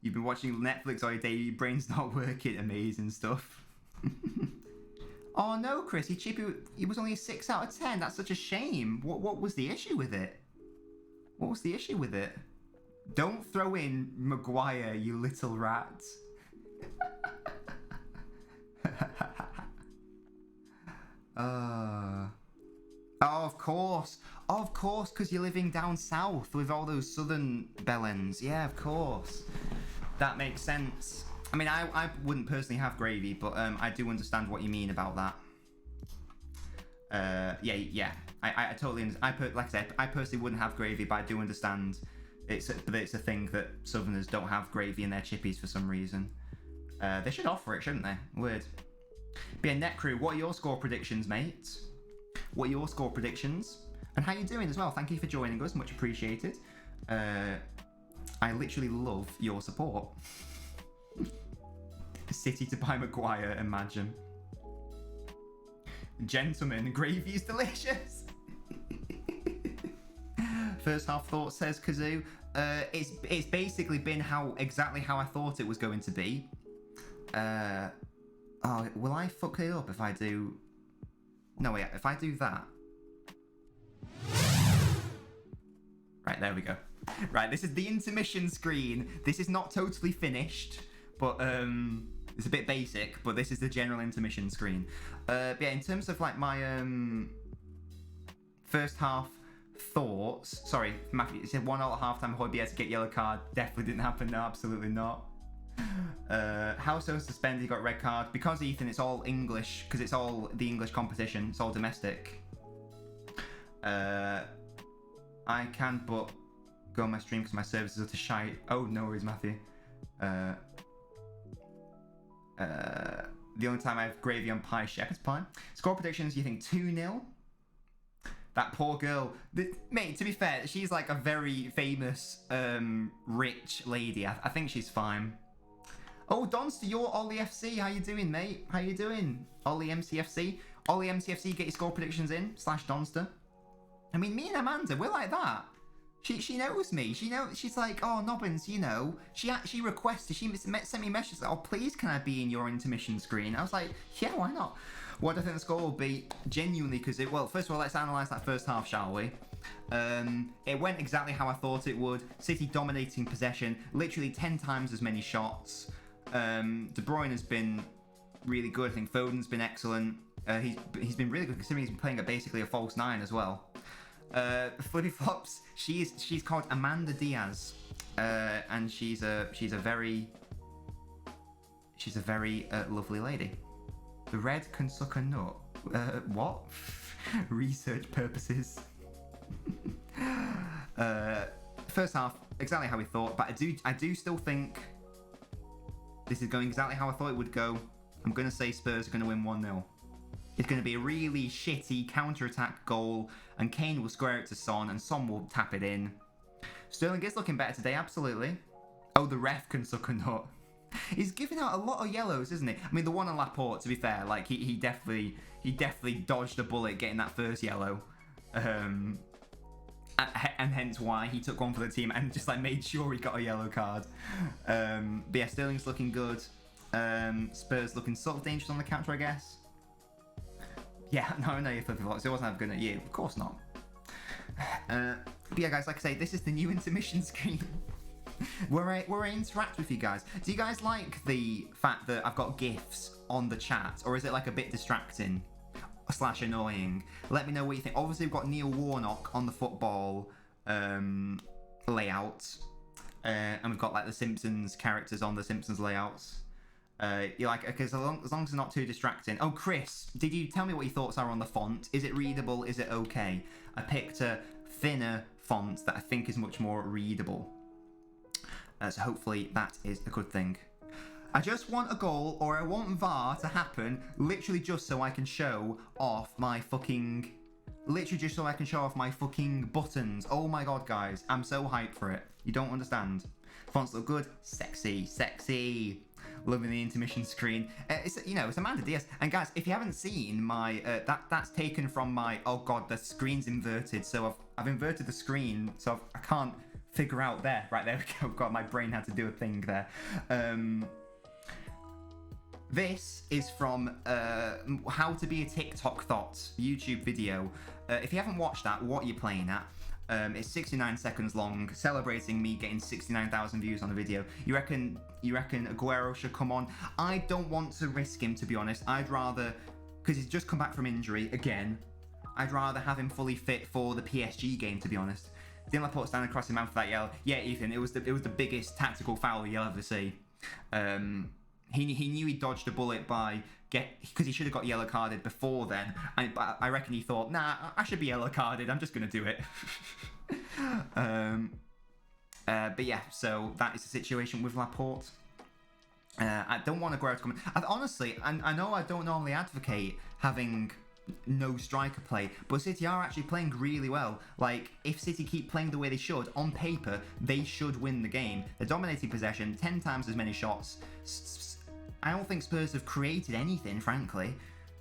You've been watching Netflix all day, your brain's not working, amazing stuff. Oh no, Chris, he was only a 6 out of 10. That's such a shame. What was the issue with it? What was the issue with it? Don't throw in Maguire, you little rat. Oh, of course, because you're living down south with all those southern bellends. Yeah, of course. That makes sense. I mean, I wouldn't personally have gravy, but I do understand what you mean about that. Yeah. I totally understand. Like I said, I personally wouldn't have gravy, but I do understand it's a thing that Southerners don't have gravy in their chippies for some reason. They should offer it, shouldn't they? Weird. But yeah, Net Crew, what are your score predictions, mate? What are your score predictions? And how you doing as well? Thank you for joining us, much appreciated. I literally love your support. City to buy Maguire, imagine. Gentlemen, gravy is delicious. First half thoughts, says Kazoo. It's basically been exactly how I thought it was going to be. Oh, will I fuck it up if I do? No, wait. If I do that. Right, there we go. Right, this is the intermission screen. This is not totally finished, but it's a bit basic. But this is the general intermission screen. But yeah, in terms of like my first half thoughts. Sorry, Matthew. It said 1-0 at halftime. Hoy be able to get yellow card. Definitely didn't happen. No, absolutely not. How so suspended? He got red card because Ethan. It's all English because it's all the English competition. It's all domestic. I can but go on my stream because my services are to shite. Oh, no worries, Matthew. The only time I have gravy on pie, shepherd's pie. Score predictions, you think 2-0? That poor girl. Mate, to be fair, she's like a very famous, rich lady. I think she's fine. Oh, Donster, you're Ollie FC. How you doing, mate? How you doing? Ollie MCFC. Ollie MCFC, get your score predictions in. /Donster. I mean, me and Amanda, we're like that. She knows me. She's like, oh, Nobbins, you know. She actually requested. She sent me messages like, oh, please, can I be in your intermission screen? I was like, yeah, why not? What do I think the score will be? Genuinely, because well, first of all, let's analyse that first half, shall we? It went exactly how I thought it would. City dominating possession, literally 10 times as many shots. De Bruyne has been really good. I think Foden's been excellent. He's been really good considering he's been playing at basically a false 9 as well. Flippy Flops, she's called Amanda Diaz, and she's a very lovely lady. The red can suck a nut. What? Research purposes. First half, exactly how we thought, but I do still think this is going exactly how I thought it would go. I'm going to say Spurs are going to win 1-0. It's going to be a really shitty counter-attack goal, and Kane will square it to Son, and Son will tap it in. Sterling is looking better today, absolutely. Oh, the ref can suck a nut. He's giving out a lot of yellows, isn't he? I mean, the one on Laporte, to be fair, like he definitely dodged a bullet getting that first yellow, and hence why he took one for the team and just like made sure he got a yellow card. But yeah, Sterling's looking good. Spurs looking sort of dangerous on the counter, I guess. Yeah, no, you Flippy Flops. It wasn't good at you. Of course not. But yeah, guys, like I say, this is the new intermission screen where I interact with you guys. Do you guys like the fact that I've got GIFs on the chat, or is it like a bit distracting / annoying? Let me know what you think. Obviously, we've got Neil Warnock on the football layout, and we've got like the Simpsons characters on the Simpsons layouts. You like, because as long as it's not too distracting. Oh, Chris, did you tell me what your thoughts are on the font? Is it readable? Is it okay? I picked a thinner font that I think is much more readable. So hopefully that is a good thing. I just want a goal, or I want VAR to happen, literally just so I can show off my fucking... Literally just so I can show off my fucking buttons. Oh my god, guys. I'm so hyped for it. You don't understand. Fonts look good. Sexy, sexy. Loving the intermission screen. It's Amanda Diaz. And guys, if you haven't seen my that's taken from my, oh god, the screen's inverted. So I've inverted the screen, so I can't figure out there. Right, there we go. God, my brain had to do a thing there. This is from How to Be a TikTok Thought YouTube video. If you haven't watched that, what are you playing at? It's 69 seconds long, celebrating me getting 69,000 views on the video. You reckon Aguero should come on? I don't want to risk him, to be honest. I'd rather, because he's just come back from injury again, I'd rather have him fully fit for the PSG game, to be honest. Didn't Laporte stand across him man for that yellow? Yeah, Ethan, it was the biggest tactical foul you'll ever see. He knew he dodged a bullet because he should have got yellow carded before then. But I reckon he thought, nah, I should be yellow carded. I'm just gonna do it. But yeah, so that is the situation with Laporte. I don't want Aguero to come in. Honestly, I know I don't normally advocate having no striker play, but City are actually playing really well. Like, if City keep playing the way they should, on paper, they should win the game. They're dominating possession, 10 times as many shots. I don't think Spurs have created anything, frankly.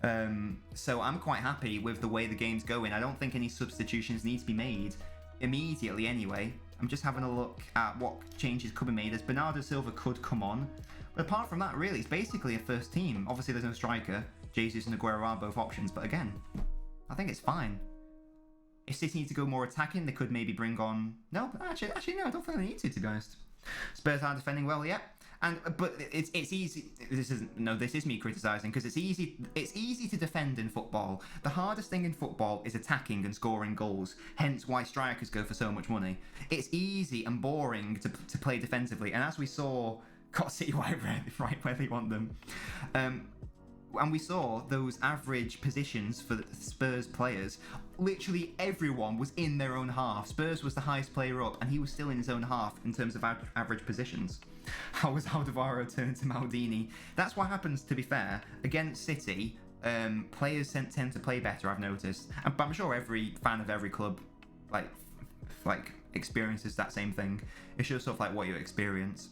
So I'm quite happy with the way the game's going. I don't think any substitutions need to be made immediately anyway. I'm just having a look at what changes could be made, as Bernardo Silva could come on. But apart from that, really, it's basically a first team. Obviously, there's no striker. Jesus and Aguero are both options, but again, I think it's fine. If City need to go more attacking, they could maybe bring on... No, actually, no, I don't think they need to be honest. Spurs are defending well, yeah. But it's easy. This is me criticising, because it's easy to defend in football. The hardest thing in football is attacking and scoring goals. Hence why strikers go for so much money. It's easy and boring to play defensively, and as we saw, got City right where they want them. And we saw those average positions for the Spurs players. Literally everyone was in their own half. Spurs was the highest player up, and he was still in his own half in terms of average positions. How was Alvaro turned to Maldini? That's what happens, to be fair. Against City, players tend to play better, I've noticed. But I'm sure every fan of every club like experiences that same thing. It's just sort of like what you experience.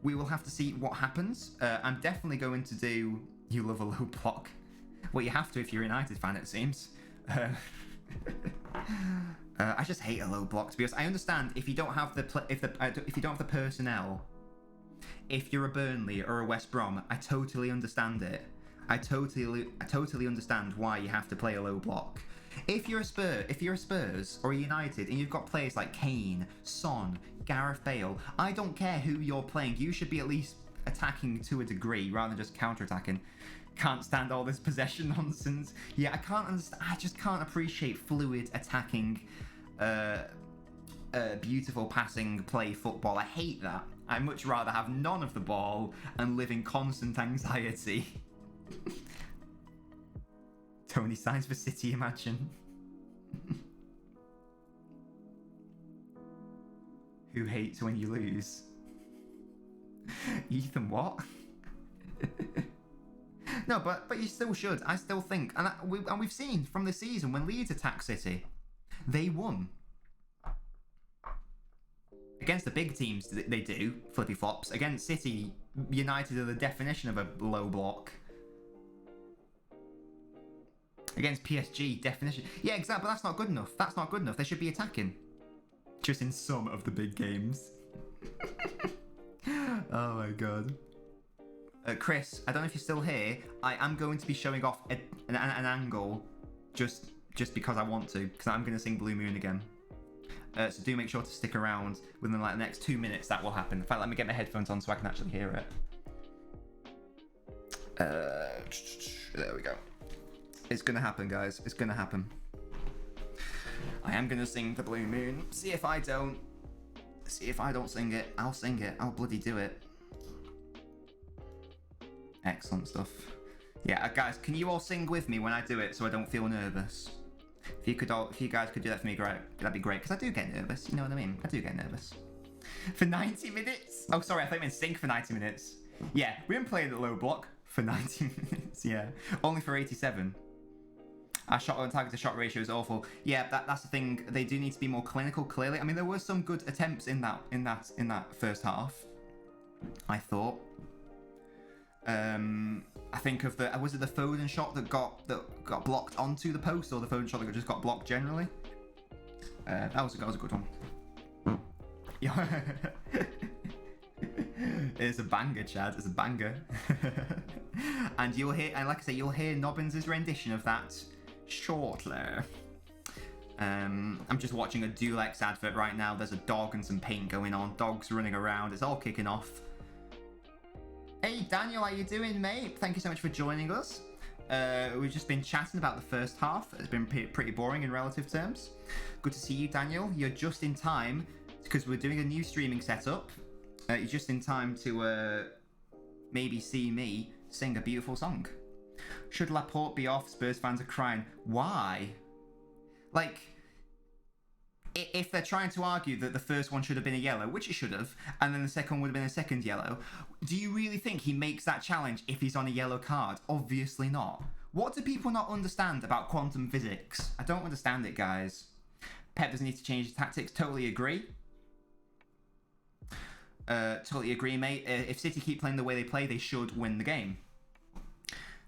We will have to see what happens. I'm definitely going to do You Love a Low Block. Well, you have to if you're a United fan, it seems. I just hate a low block, to be honest. I understand if you don't have if you don't have the personnel. If you're a Burnley or a West Brom, I totally understand it. I totally understand why you have to play a low block. If you're a Spurs or a United and you've got players like Kane, Son, Gareth Bale, I don't care who you're playing. You should be at least attacking to a degree rather than just counter-attacking. Can't stand all this possession nonsense. Yeah, I can't understand. I just can't appreciate fluid attacking, beautiful passing play football. I hate that. I'd much rather have none of the ball and live in constant anxiety. Tony signs for City, imagine. Who hates when you lose? Ethan, what? No, but you still should. I still think, and we've seen from the season when Leeds attacked City, they won. Against the big teams, they do flippy flops. Against City, United are the definition of a low block. Against PSG, definition. Yeah, exactly. But that's not good enough. That's not good enough. They should be attacking. Just in some of the big games. Oh my god. Chris, I don't know if you're still here. I am going to be showing off an angle just because I want to, because I'm going to sing Blue Moon again. So do make sure to stick around within like the next 2 minutes. That will happen. In fact, let me get my headphones on so I can actually hear it. There we go. It's going to happen, guys. It's going to happen. I am going to sing the Blue Moon. See if I don't sing it. I'll sing it. I'll bloody do it. Excellent stuff. Yeah, guys, can you all sing with me when I do it so I don't feel nervous? If you guys could do that for me, great. That'd be great, because I do get nervous. You know what I mean? I do get nervous. For 90 minutes? Oh, sorry, I thought you meant sing for 90 minutes. Yeah, we've been playing at low block for 90 minutes, yeah. Only for 87. Our shot on target to shot ratio is awful. Yeah, that's the thing. They do need to be more clinical, clearly. I mean, there were some good attempts in that first half, I thought. I think of was it the Foden shot that got blocked onto the post, or the Foden shot that just got blocked generally? That was a good one. Yeah. It's a banger, Chad. It's a banger. And you'll hear, and like I say, you'll hear Nobbins' rendition of that shortly. I'm just watching a Dulex advert right now. There's a dog and some paint going on. Dogs running around. It's all kicking off. Hey Daniel, how you doing, mate? Thank you so much for joining us. We've just been chatting about the first half. It's been pretty boring in relative terms. Good to see you, Daniel. You're just in time because we're doing a new streaming setup. You're just in time to maybe see me sing a beautiful song. Should Laporte be off? Spurs fans are crying. Why? Like, if they're trying to argue that the first one should have been a yellow, which it should have, and then the second one would have been a second yellow, do you really think he makes that challenge if he's on a yellow card? Obviously not. What do people not understand about quantum physics? I don't understand it, guys. Pep doesn't need to change his tactics. Totally agree. Totally agree, mate. If City keep playing the way they play, they should win the game.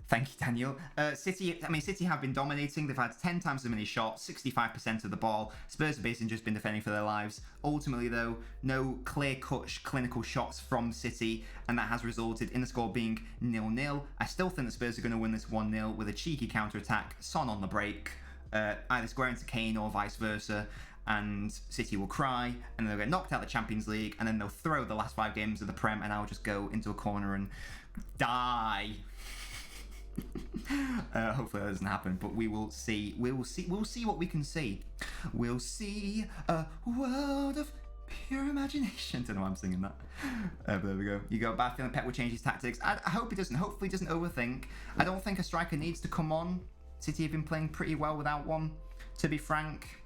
Thank you, Daniel. City have been dominating. They've had 10 times as many shots, 65% of the ball. Spurs have basically just been defending for their lives. Ultimately, though, no clear-cut clinical shots from City, and that has resulted in the score being 0-0. I still think the Spurs are going to win this 1-0 with a cheeky counter-attack, Son on the break, either square into Kane or vice versa, and City will cry, and then they'll get knocked out of the Champions League, and then they'll throw the last 5 games of the Prem, and I'll just go into a corner and die. Hopefully that doesn't happen, but we will see. We'll see what we can see. We'll see a world of pure imagination. Don't know why I'm singing that. But there we go. You got a bad feeling Pep will change his tactics. I hope he doesn't. Hopefully he doesn't overthink. I don't think a striker needs to come on. City have been playing pretty well without one, to be frank.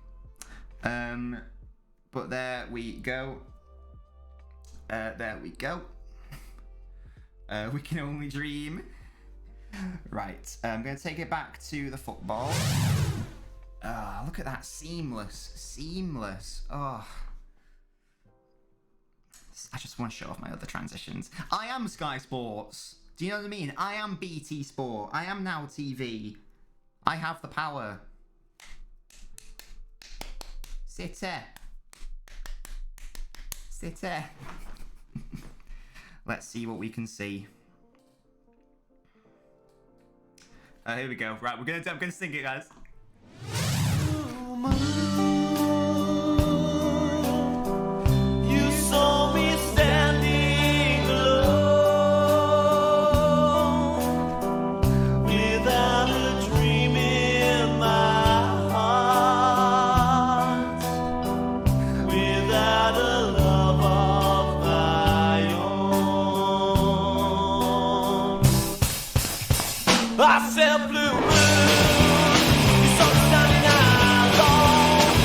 But there we go. There we go. We can only dream. Right, I'm going to take it back to the football. Look at that, seamless. Oh, I just want to show off my other transitions. I am Sky Sports. Do you know what I mean? I am BT Sport. I am Now TV. I have the power. City. Let's see what we can see. Here we go. Right, I'm gonna sing it, guys.
You saw me standing alone, without a dream in my heart, without a love of my own. I said, blue moon, you saw me standing alone,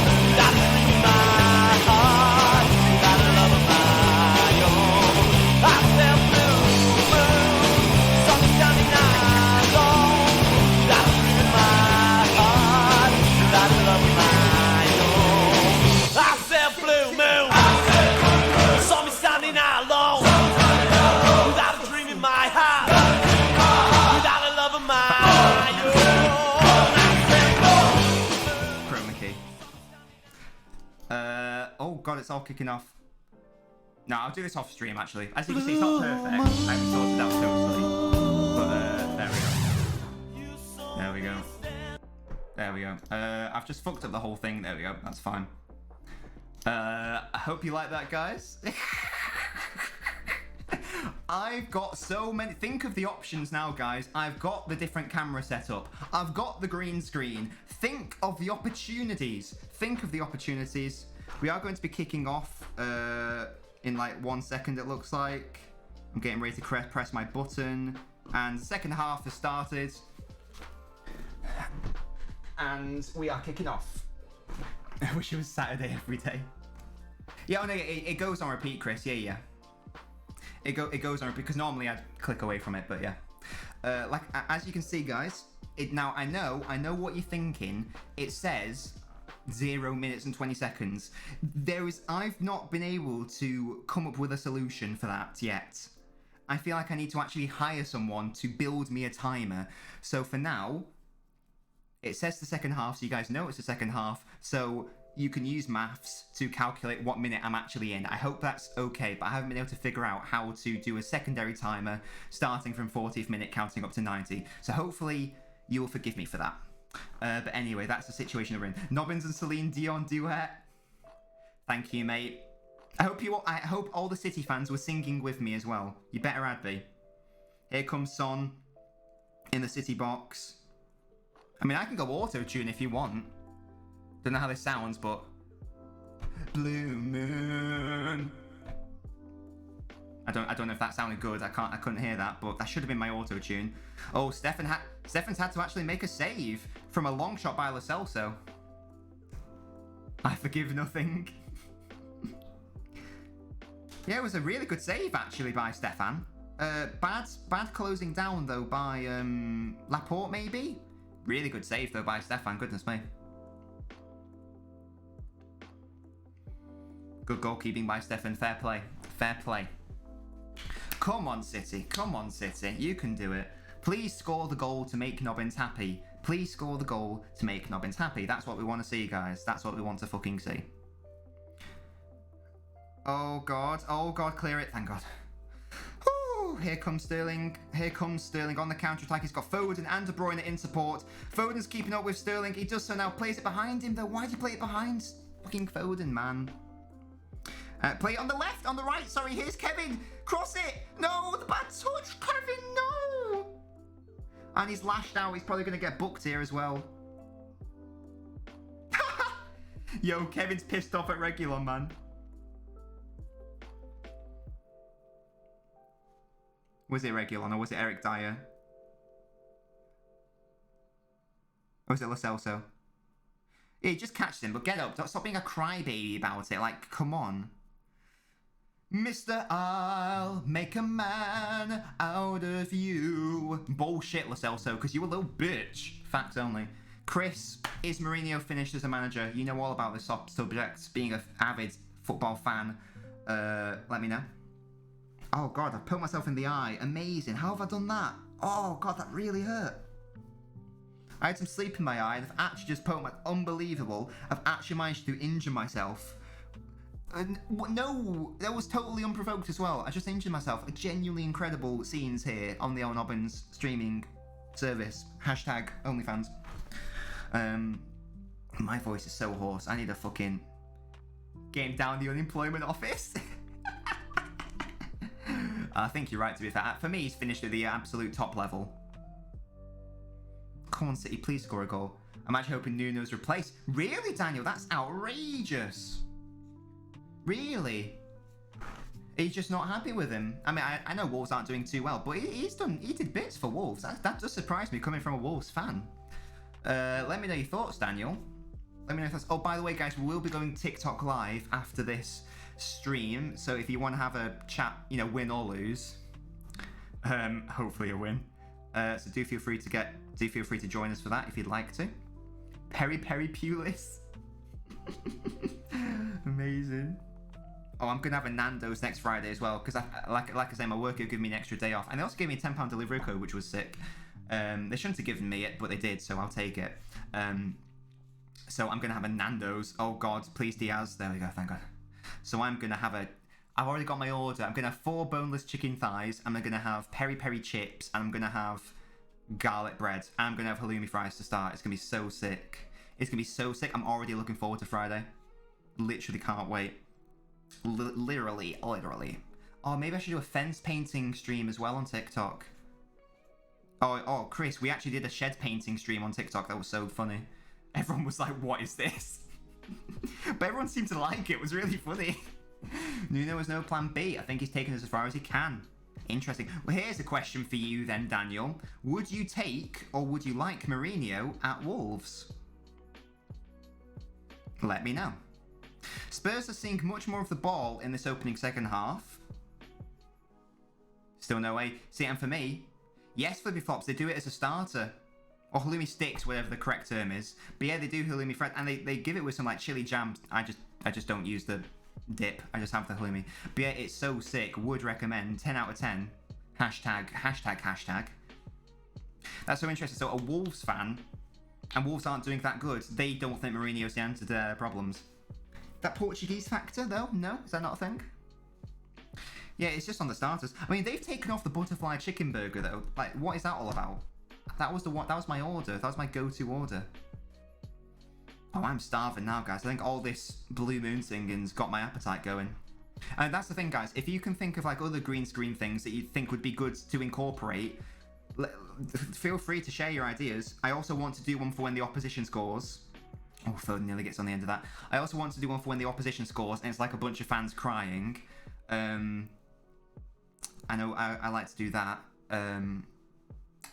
without a dream in my heart, without a love of my own. I said, blue moon, you saw me standing alone, without a dream in my heart, without a love of my own. I said, blue moon, you saw me standing alone, without a dream in my heart, without a love of my own.
Chroma key. Oh god, it's all kicking off. No, I'll do this off stream actually. As you can see, it's not perfect. I haven't sorted out totally. But there we go. There we go. I've just fucked up the whole thing. There we go. That's fine. I hope you like that, guys. I've got so many. Think of the options now, guys. I've got the different camera setup. I've got the green screen. Think of the opportunities. Think of the opportunities. We are going to be kicking off in like 1 second, it looks like. I'm getting ready to press my button. And the second half has started. And we are kicking off. I wish it was Saturday every day. Yeah, oh no, it goes on repeat, Chris. Yeah. It goes on because normally I'd click away from it, but yeah. Like as you can see, guys. Now I know what you're thinking. It says 0 minutes and 20 seconds. I've not been able to come up with a solution for that yet. I feel like I need to actually hire someone to build me a timer. So for now, it says the second half, so you guys know it's the second half. So you can use maths to calculate what minute I'm actually in. I hope that's okay, but I haven't been able to figure out how to do a secondary timer starting from 40th minute counting up to 90. So hopefully you will forgive me for that. But anyway, that's the situation we're in. Nobbins and Celine Dion duet. Thank you, mate. I hope all the City fans were singing with me as well. You better had be. Here comes Son in the City box. I mean, I can go auto-tune if you want. Don't know how this sounds, but... Blue moon. I don't know if that sounded good. I couldn't hear that, but that should have been my auto tune. Oh, Stefan's had to actually make a save from a long shot by Lo Celso. I forgive nothing. Yeah, it was a really good save actually by Stefan. Bad closing down though by Laporte maybe. Really good save though by Stefan. Goodness me. Good goalkeeping by Stefan. Fair play. Fair play. Come on, City. Come on, City. You can do it. Please score the goal to make Nobbins happy. Please score the goal to make Nobbins happy. That's what we want to see, guys. That's what we want to fucking see. Oh, God. Oh, God. Clear it. Thank God. Ooh, here comes Sterling. Here comes Sterling on the counter-attack. He's got Foden and De Bruyne in support. Foden's keeping up with Sterling. He does so now. Plays it behind him, though. Why do you play it behind fucking Foden, man? Play it on the left, on the right, sorry, here's Kevin. Cross it. No, the bad touch, Kevin, no. And he's lashed out. He's probably going to get booked here as well. Yo, Kevin's pissed off at Reguilon, man. Was it Reguilon or was it Eric Dyer? Or was it Lo Celso? Yeah, just catch him, but get up. Don't stop being a crybaby about it. Like, come on. Mr. I'll make a man out of you. Bullshit, Lo Celso, because you a little bitch. Facts only. Chris, is Mourinho finished as a manager? You know all about this subject. Being an avid football fan, let me know. Oh, God, I've poked myself in the eye. Amazing. How have I done that? Oh, God, that really hurt. I had some sleep in my eye, and I've actually just poked my... Unbelievable. I've actually managed to injure myself. No, that was totally unprovoked as well. I just injured myself. Genuinely incredible scenes here on the LNobbins streaming service. Hashtag OnlyFans. My voice is so hoarse. I need a fucking... Getting down the unemployment office. I think you're right, to be fair. For me, he's finished at the absolute top level. Come on, City, please score a goal. I'm actually hoping Nuno's replaced. Really, Daniel? That's outrageous. Really? He's just not happy with him. I mean, I know Wolves aren't doing too well, but he did bits for Wolves. That does surprise me coming from a Wolves fan. Let me know your thoughts, Daniel. Let me know if that's... Oh, by the way, guys, we will be going TikTok live after this stream. So if you want to have a chat, you know, win or lose, hopefully a win. So do feel free to join us for that if you'd like to. Peri Pulis. Amazing. Oh, I'm gonna have a Nando's next Friday as well because, like I say, my work will give me an extra day off, and they also gave me a £10 delivery code, which was sick. They shouldn't have given me it, but they did, so I'll take it. So I'm gonna have a Nando's. Oh God, please Diaz. There we go. Thank God. So I'm gonna have I've already got my order. I'm gonna have 4 boneless chicken thighs, and I'm gonna have peri peri chips, and I'm gonna have garlic bread, and I'm gonna have halloumi fries to start. It's gonna be so sick. It's gonna be so sick. I'm already looking forward to Friday. Literally can't wait. Literally. Oh, maybe I should do a fence painting stream as well on TikTok. Oh, Chris, we actually did a shed painting stream on TikTok. That was so funny. Everyone was like, what is this? But everyone seemed to like it. It was really funny. Nuno has no plan B. I think he's taken us as far as he can. Interesting. Well, here's a question for you then, Daniel. Would you take or would you like Mourinho at Wolves? Let me know. Spurs are seeing much more of the ball in this opening second half. Still no way. See, and for me, yes, flippy flops, they do it as a starter. Or halloumi sticks, whatever the correct term is. But yeah, they do halloumi fries, and they give it with some like chili jam. I just don't use the dip. I just have the halloumi. But yeah, it's so sick. Would recommend. 10 out of 10. Hashtag. That's so interesting. So a Wolves fan, and Wolves aren't doing that good. They don't think Mourinho's the answer to their problems. That Portuguese factor, though? No? Is that not a thing? Yeah, it's just on the starters. I mean, they've taken off the butterfly chicken burger, though. Like, what is that all about? That was my order. That was my go-to order. Oh, I'm starving now, guys. I think all this Blue Moon singing's got my appetite going. And that's the thing, guys. If you can think of, like, other green screen things that you think would be good to incorporate, feel free to share your ideas. I also want to do one for when the opposition scores. Oh, Foden nearly gets on the end of that. I also want to do one for when the opposition scores and it's like a bunch of fans crying. I know I like to do that.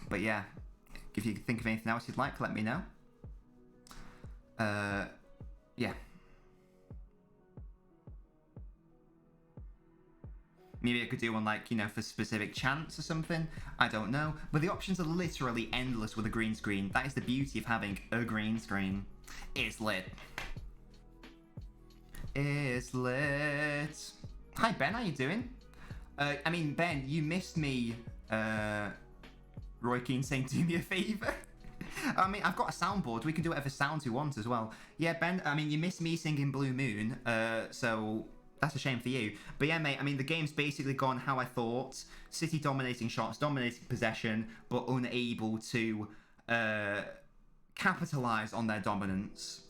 But yeah, if you think of anything else you'd like, let me know. Yeah. Maybe I could do one like, you know, for specific chants or something. I don't know. But the options are literally endless with a green screen. That is the beauty of having a green screen. It's lit. It's lit. Hi, Ben. How you doing? I mean, Ben, you missed me. Roy Keane saying, do me a favour. I mean, I've got a soundboard. We can do whatever sounds we want as well. Yeah, Ben, I mean, you missed me singing Blue Moon. So that's a shame for you. But yeah, mate, I mean, the game's basically gone how I thought. City dominating shots, dominating possession, but unable to capitalise on their dominance.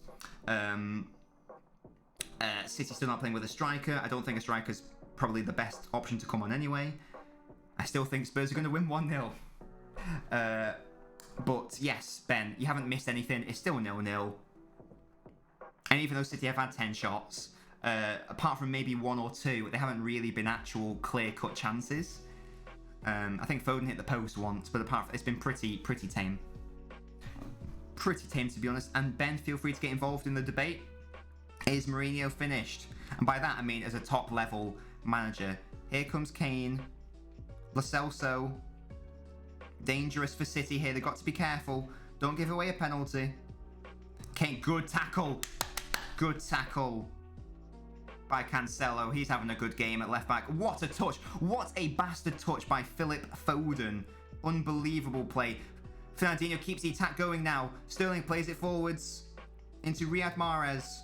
City still not playing with a striker. I don't think a striker's probably the best option to come on anyway. I still think Spurs are going to win 1-0. But yes, Ben, you haven't missed anything. It's still 0-0. And even though City have had 10 shots, apart from maybe 1 or 2, they haven't really been actual clear-cut chances. I think Foden hit the post once, but apart from, it's been pretty tame. Pretty tame, to be honest. And Ben, feel free to get involved in the debate. Is Mourinho finished? And by that, I mean as a top-level manager. Here comes Kane. Lo Celso. Dangerous for City here. They've got to be careful. Don't give away a penalty. Kane, good tackle. Good tackle by Cancelo. He's having a good game at left back. What a touch. What a bastard touch by Philip Foden. Unbelievable play. Fernandinho keeps the attack going now. Sterling plays it forwards into Riyad Mahrez.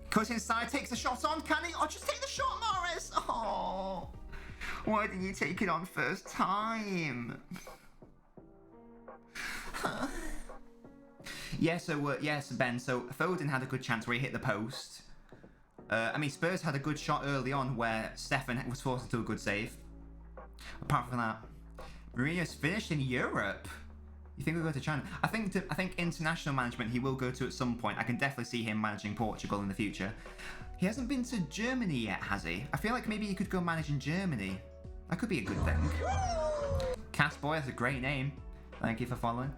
Cuts inside, takes the shot on. Can he? Oh, just take the shot, Mahrez. Oh, why didn't you take it on first time? Yeah, so yes, Ben. So Foden had a good chance where he hit the post. I mean, Spurs had a good shot early on where Stefan was forced into a good save. Apart from that, Mourinho's finished in Europe. You think we'll go to China? I think international management he will go to at some point. I can definitely see him managing Portugal in the future. He hasn't been to Germany yet, has he? I feel like maybe he could go manage in Germany. That could be a good thing. Castboy, that's a great name. Thank you for following.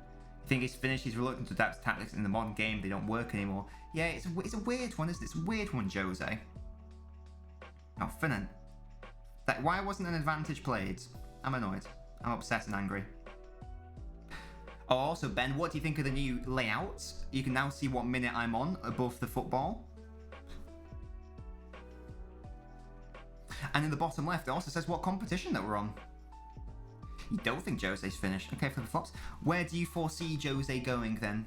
I think he's finished. He's reluctant to adapt to tactics in the modern game. They don't work anymore. Yeah, it's a weird one, isn't it? It's a weird one, Jose. Oh, Finnan. Why wasn't an advantage played? I'm annoyed. I'm upset and angry. Oh, also, Ben, what do you think of the new layout? You can now see what minute I'm on above the football. And in the bottom left, it also says what competition that we're on. You don't think Jose's finished? Okay, for the flops. Where do you foresee Jose going then?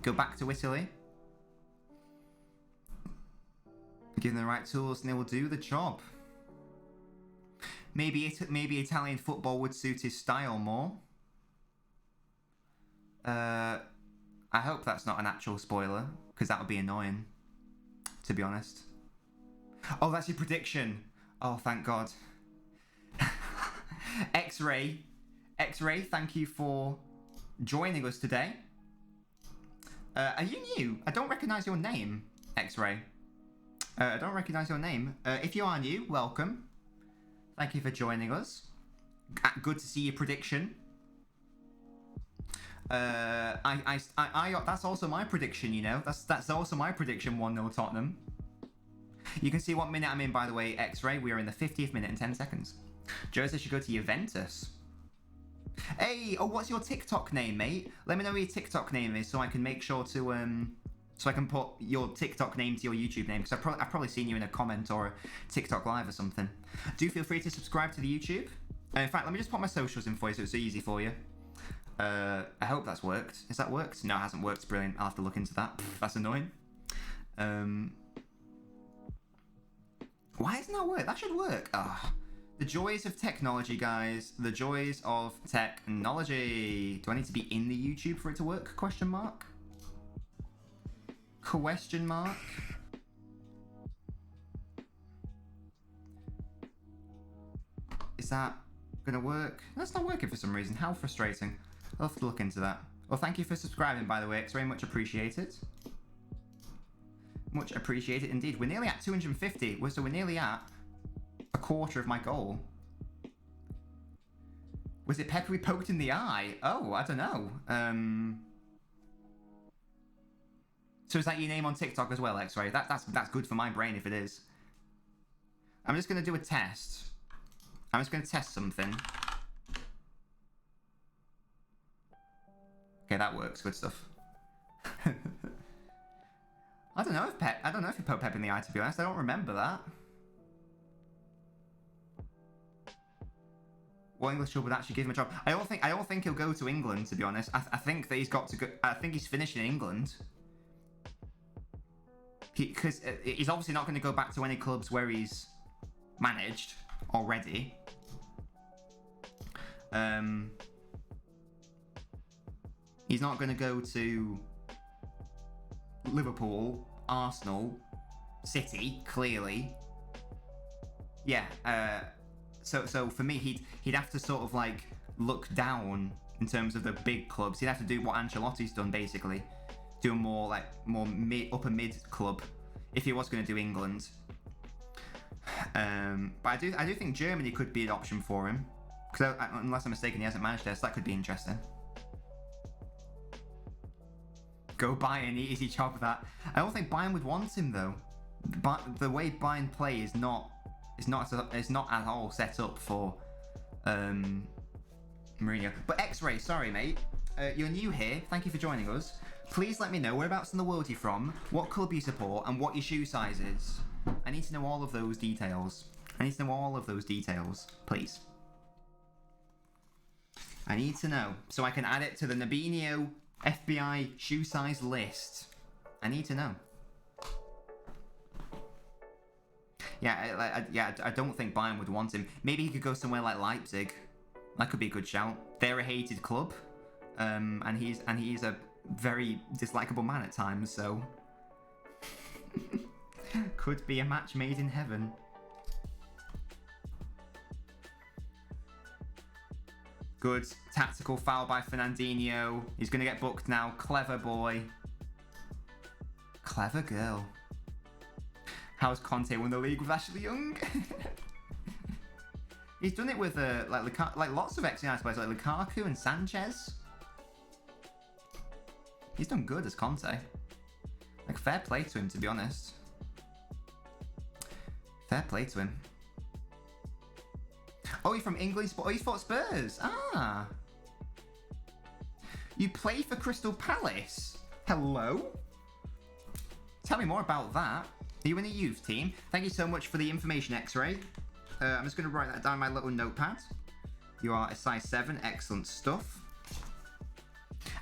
Go back to Italy? Give them the right tools and they will do the job. Maybe Italian football would suit his style more. I hope that's not an actual spoiler, because that would be annoying, to be honest. Oh, that's your prediction. Oh, thank God. X-Ray, thank you for joining us today. Are you new? I don't recognise your name, X-Ray. I don't recognise your name. If you are new, welcome. Thank you for joining us. Good to see your prediction. That's also my prediction, you know. That's also my prediction, 1-0 Tottenham. You can see what minute I'm in, by the way, X-Ray. We are in the 50th minute and 10 seconds. Jose should go to Juventus. Hey, oh, what's your TikTok name, mate? Let me know what your TikTok name is so I can make sure to, so I can put your TikTok name to your YouTube name, because I've probably seen you in a comment or a TikTok live or something. Do feel free to subscribe to the YouTube. In fact, let me just put my socials in for you so it's easy for you. I hope that's worked. Has that worked? No, it hasn't worked. Brilliant. I'll have to look into that. That's annoying. Why hasn't that worked? That should work. Ah, the joys of technology, guys. The joys of technology. Do I need to be in the YouTube for it to work? Question mark. Question mark. Is that gonna work? That's not working for some reason. How frustrating. I'll have to look into that. Well, thank you for subscribing, by the way. It's very much appreciated. Much appreciated indeed. We're nearly at 250. So we're nearly at a quarter of my goal. Was it Pepper we poked in the eye? Oh, I don't know. So is that your name on TikTok as well, X-Ray? That's good for my brain if it is. I'm just going to do a test. I'm just going to test something. Okay, that works. Good stuff. I don't know if you poke Pep in the eye, to be honest. I don't remember that. What English club would actually give him a job? I don't think he'll go to England, to be honest. I think that he's got to go. I think he's finished in England. Because he's obviously not going to go back to any clubs where he's managed already. He's not going to go to Liverpool, Arsenal, City, clearly. Yeah. So for me, he'd have to sort of like look down in terms of the big clubs. He'd have to do what Ancelotti's done, basically, do a more upper mid club if he was going to do England. But I do think Germany could be an option for him, because unless I'm mistaken, he hasn't managed there, so that could be interesting. Go Bayern, easy job of that. I don't think Bayern would want him though. But the way Bayern play is not at all set up for Mourinho. But X-Ray, sorry mate, you're new here. Thank you for joining us. Please let me know whereabouts in the world you're from, what club you support, and what your shoe size is. I need to know all of those details. Please. I need to know so I can add it to the Nabinho FBI shoe size list. I need to know. Yeah, I don't think Bayern would want him. Maybe he could go somewhere like Leipzig. That could be a good shout. They're a hated club, and he's a very dislikable man at times. So could be a match made in heaven. Good tactical foul by Fernandinho. He's going to get booked now. Clever boy. Clever girl. How's Conte won the league with Ashley Young? He's done it with like lots of ex-United players, like Lukaku and Sanchez. He's done good as Conte. Like, fair play to him, to be honest. Fair play to him. Oh, you're from England? Oh, you fought Spurs. Ah. You play for Crystal Palace? Hello? Tell me more about that. Are you in a youth team? Thank you so much for the information, X-Ray. I'm just going to write that down in my little notepad. You are a size 7. Excellent stuff.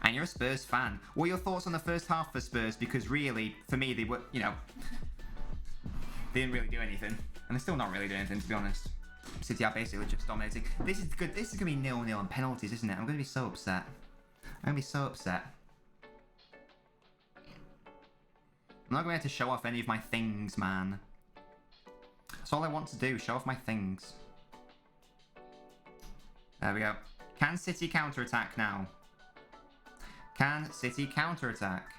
And you're a Spurs fan. What are your thoughts on the first half for Spurs? Because really, for me, they were, they didn't really do anything. And they're still not really doing anything, to be honest. City are basically just dominating. This is good. This is going to be 0-0 on penalties, isn't it? I'm going to be so upset. I'm not going to have to show off any of my things, man. That's all I want to do, show off my things. There we go. Can City counter-attack now? Can City counter-attack?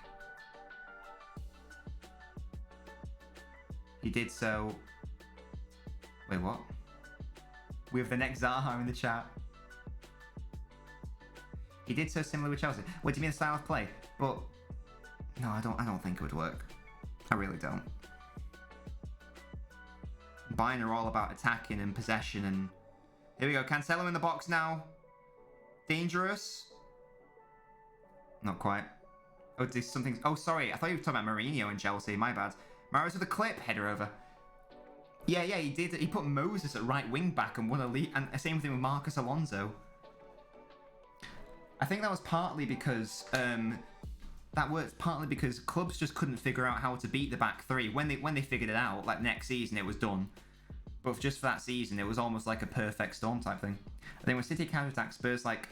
He did so... Wait, what? We have the next Zaha in the chat. He did so similar with Chelsea. What do you mean the style of play? But... No, I don't think it would work. I really don't. Bayern are all about attacking and possession, and here we go. Cancelo in the box now. Dangerous. Not quite. Oh, there's something. Oh, sorry. I thought you were talking about Mourinho and Chelsea. My bad. Maros with a clip. Header over. Yeah, he did. He put Moses at right wing back and won a league. And the same thing with Marcus Alonso. I think that was partly because that worked partly because clubs just couldn't figure out how to beat the back three. When they figured it out, like next season, it was done. But just for that season, it was almost like a perfect storm type thing. I think when City counter-attack, Spurs like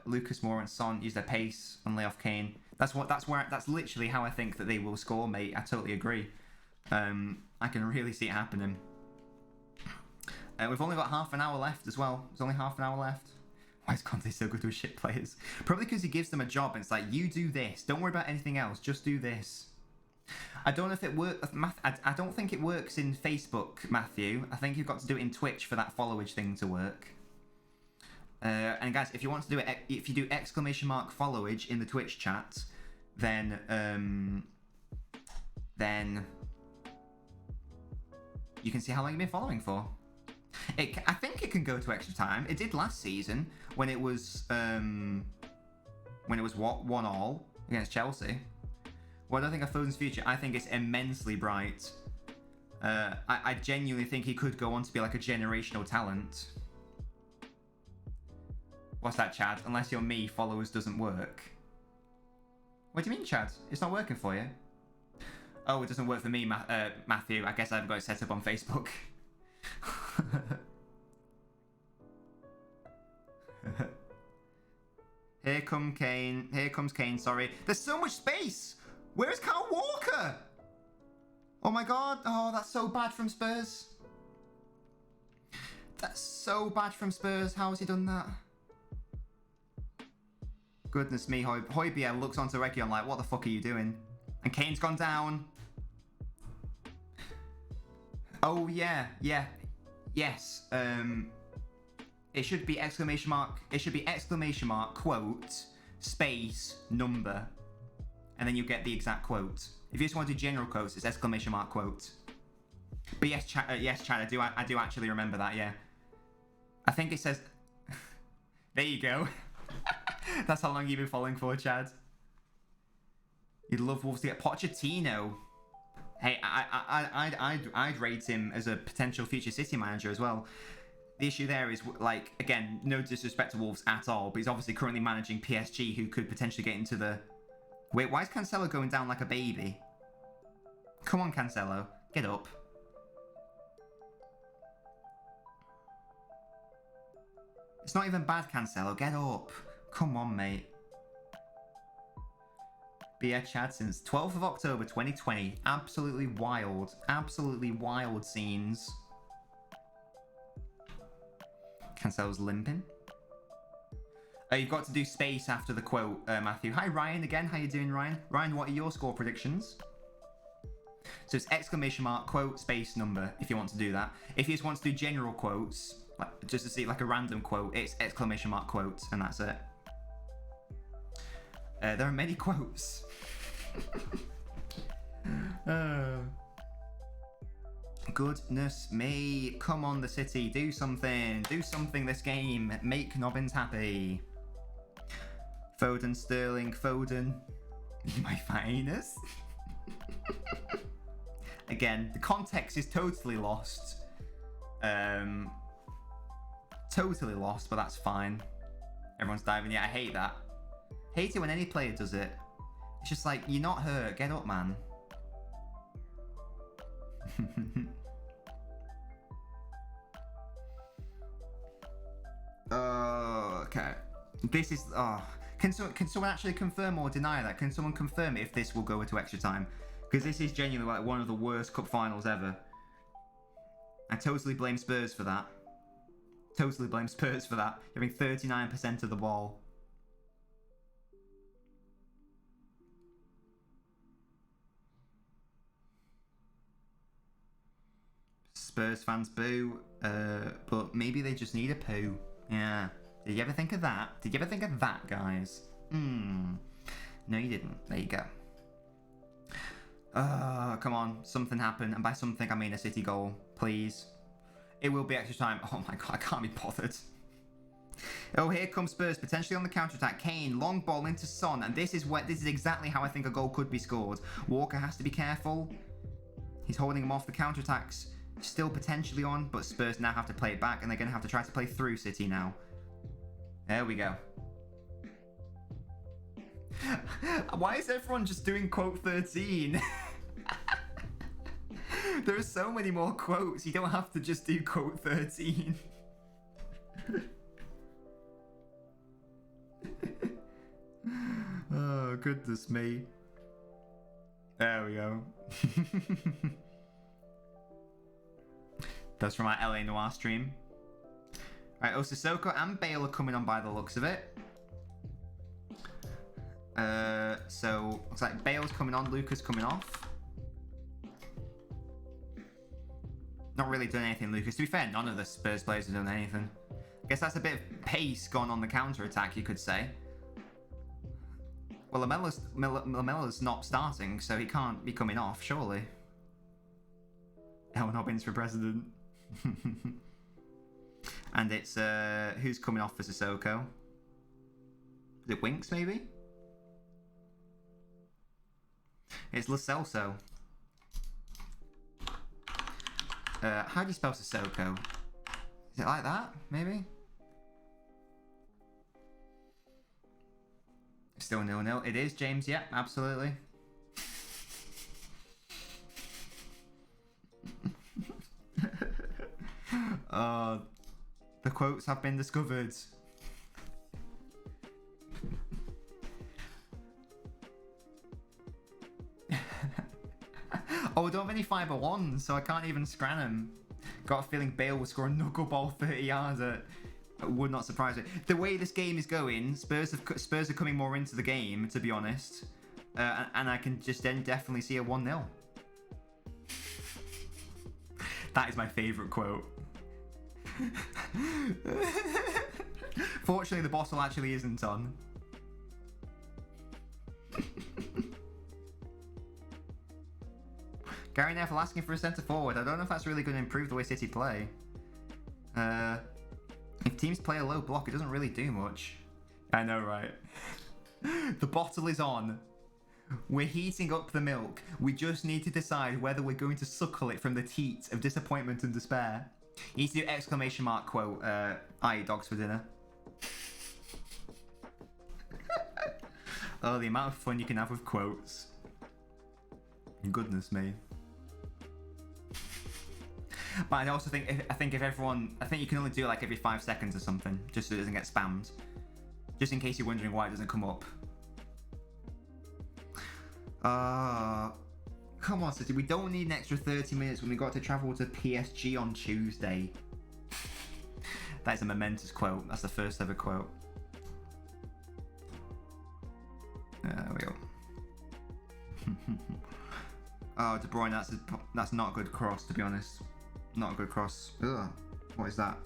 Lucas Moura and Son use their pace and lay off Kane. That's literally how I think that they will score, mate. I totally agree. I can really see it happening. We've only got half an hour left as well. There's only half an hour left. Why is Conte so good with shit players? Probably because he gives them a job and it's like, you do this. Don't worry about anything else. Just do this. I don't know if it works. I don't think it works in Facebook, Matthew. I think you've got to do it in Twitch for that followage thing to work. And guys, if you want to do it, if you do exclamation mark followage in the Twitch chat, then you can see how long you've been following for. I think it can go to extra time. It did last season when it was what 1-1 against Chelsea. Well, I don't think of Foden's future. I think it's immensely bright. I genuinely think he could go on to be like a generational talent. What's that, Chad? Unless you're me, followers doesn't work. What do you mean, Chad? It's not working for you? Oh, it doesn't work for me, Matthew. I guess I haven't got it set up on Facebook. Here comes Kane, sorry. There's so much space! Where is Kyle Walker? Oh my god. Oh, that's so bad from Spurs. That's so bad from Spurs. How has he done that? Goodness me, Højbjerg looks onto Reguilon like, what the fuck are you doing? And Kane's gone down. Oh yeah, yes. It should be exclamation mark. It should be exclamation mark quote space number, and then you get the exact quote. If you just want to do general quotes, it's exclamation mark quote. But yes, Chad. I do actually remember that. Yeah. I think it says. There you go. That's how long you've been following for, Chad. You'd love Wolves to get Pochettino. Hey, I'd rate him as a potential future City manager as well. The issue there is, like, again, no disrespect to Wolves at all, but he's obviously currently managing PSG, who could potentially get into the... Wait, why is Cancelo going down like a baby? Come on, Cancelo. Get up. It's not even bad, Cancelo. Get up. Come on, mate. But yeah, Chad, since 12th of October 2020. Absolutely wild scenes. Cancelo's limping. You've got to do space after the quote, Matthew. Hi, Ryan, again. How you doing, Ryan? Ryan, what are your score predictions? So it's exclamation mark, quote, space, number, if you want to do that. If you just want to do general quotes, like, just to see like a random quote, it's exclamation mark, quote, and that's it. There are many quotes. Goodness me. Come on, the City. Do something. Do something this game. Make Nobbins happy. Foden, Sterling, Foden. My finest. Again, the context is totally lost. Totally lost, but that's fine. Everyone's diving. Yeah, I hate that. Hate it when any player does it. It's just like, you're not hurt. Get up, man. Okay. This is... Can someone actually confirm or deny that? Can someone confirm if this will go into extra time? Because this is genuinely like one of the worst cup finals ever. I totally blame Spurs for that. Totally blame Spurs for that. Having 39% of the ball. Spurs fans boo, but maybe they just need a poo. Yeah. Did you ever think of that? Did you ever think of that, guys? No, you didn't. There you go. Come on. Something happened. And by something, I mean a City goal. Please. It will be extra time. Oh my god, I can't be bothered. Oh, here comes Spurs, potentially on the counter-attack. Kane, long ball into Son. And this is exactly how I think a goal could be scored. Walker has to be careful. He's holding him off. The counter-attacks still potentially on, but Spurs now have to play it back, and they're going to have to try to play through City now. There we go. Why is everyone just doing quote 13? There are so many more quotes. You don't have to just do quote 13. Oh, goodness me. There we go. That's from our LA Noir stream. Right, Sissoko and Bale are coming on by the looks of it. So, looks like Bale's coming on, Luca's coming off. Not really done anything, Lucas. To be fair, none of the Spurs players have done anything. Guess that's a bit of pace gone on the counter-attack, you could say. Well, Lamella's not starting, so he can't be coming off, surely. LNobbins for president. And it's, who's coming off for Sissoko? Is it Winks, maybe? It's Lo Celso. How do you spell Sissoko? Is it like that, maybe? Still 0-0. It is, James. Yeah, absolutely. The quotes have been discovered. Oh, I don't have any fiber ones, so I can't even scran them. Got a feeling Bale will score a knuckleball 30 yards. Would not surprise me. The way this game is going, Spurs are coming more into the game, to be honest. And I can just then definitely see a 1-0. That is my favourite quote. Fortunately, the bottle actually isn't on. Gary Neville asking for a centre forward. I don't know if that's really going to improve the way City play. If teams play a low block, it doesn't really do much. I know, right? The bottle is on. We're heating up the milk. We just need to decide whether we're going to suckle it from the teat of disappointment and despair. You need to do exclamation mark quote, I eat dogs for dinner. Oh, the amount of fun you can have with quotes. Goodness me. But I also think, I think you can only do it like every 5 seconds or something, just so it doesn't get spammed. Just in case you're wondering why it doesn't come up. Come on, City, we don't need an extra 30 minutes when we got to travel to PSG on Tuesday. That is a momentous quote. That's the first ever quote. There we go. Oh, De Bruyne, that's not a good cross, to be honest. Not a good cross. Ugh. What is that?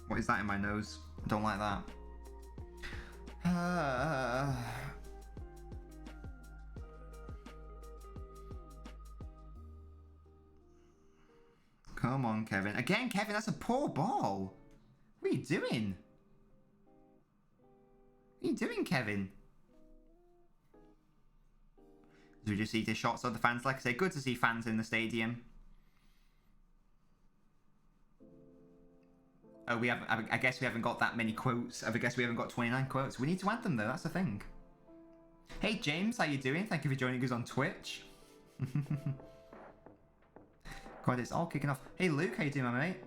What is that in my nose? I don't like that. Come on, Kevin. Again, Kevin, that's a poor ball. What are you doing? What are you doing, Kevin? Do we just see the shots of the fans? Like I say, good to see fans in the stadium. Oh, we haven't. I guess we haven't got that many quotes. I guess we haven't got 29 quotes. We need to add them though. That's the thing. Hey James, how you doing? Thank you for joining us on Twitch. God, it's all kicking off. Hey Luke, how you doing, my mate?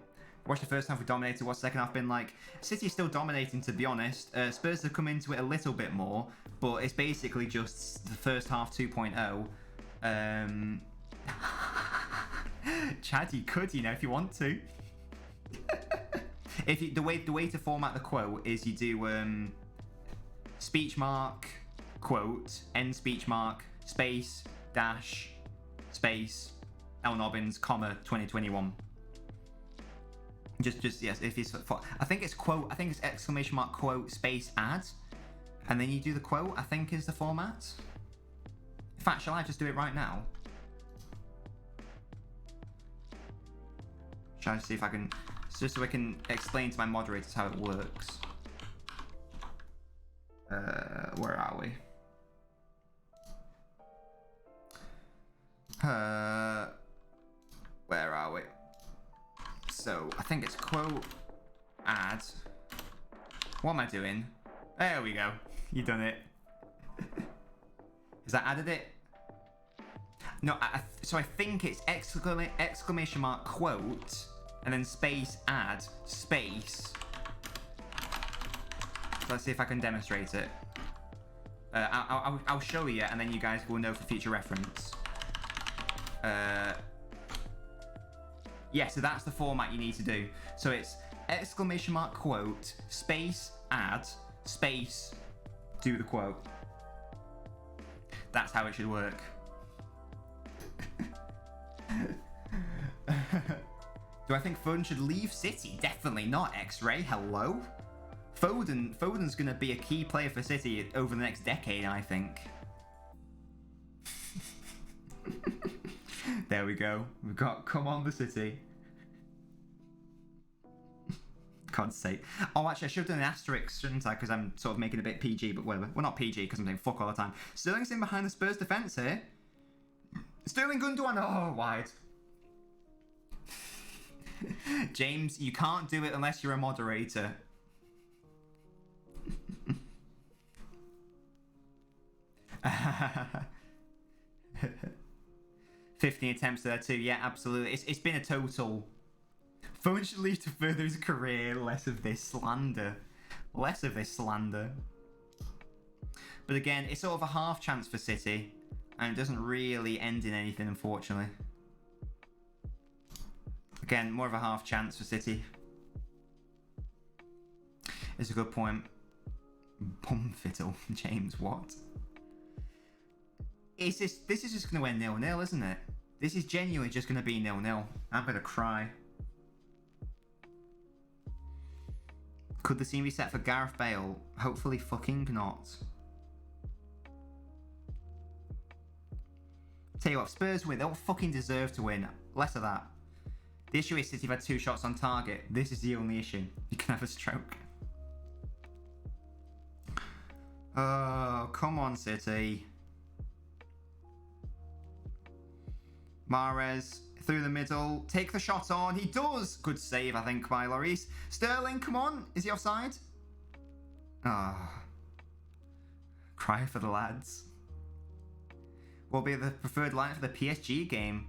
Watched the first half we dominated. What's the second half been like? City's still dominating, to be honest. Spurs have come into it a little bit more, but it's basically just the first half 2.0. Chad, you could, you know, if you want to. The way to format the quote is you do speech mark quote, end speech mark, space, dash, space, LNobbins, comma, 2021. Just yes, if it's I think it's quote, I think it's exclamation mark quote space add, and then you do the quote, I think is the format. In fact, shall I just do it right now? Shall I see if I can, just so I can explain to my moderators how it works. Where are we? Where are we? So, I think it's quote, add. What am I doing? There we go. You done it. Has that added it? No, so I think it's exclamation mark quote, and then space, add, space. So let's see if I can demonstrate it. I'll show you, and then you guys will know for future reference. Yeah, so that's the format you need to do. So it's exclamation mark quote, space, add, space, do the quote. That's how it should work. Do I think Fun should leave City? Definitely not, X-Ray. Hello? Foden's going to be a key player for City over the next decade, I think. There we go. We've got come on the City. God's sake. Oh, actually, I should have done an asterisk, shouldn't I? Because I'm sort of making it a bit PG, but whatever. Well, not PG, because I'm saying fuck all the time. Sterling's in behind the Spurs defence here. Sterling Gundogan. Oh, wide. James, you can't do it unless you're a moderator. 15 attempts there too. Yeah, absolutely. It's been a total. Foden should leave to further his career. Less of this slander. Less of this slander. But again, it's sort of a half chance for City, and it doesn't really end in anything, unfortunately. Again, more of a half chance for City. It's a good point. Bum fiddle, James. What? This is just going to end 0-0, isn't it? This is genuinely just going to be 0-0. I'm going to cry. Could the scene be set for Gareth Bale? Hopefully fucking not. Tell you what, Spurs win. They don't fucking deserve to win. Less of that. The issue is City have had 2 shots on target. This is the only issue. You can have a stroke. Oh, come on, City. Mahrez through the middle. Take the shot on. He does. Good save, I think, by Lloris. Sterling, come on. Is he offside? Ah. Oh. Cry for the lads. What will be the preferred line for the PSG game?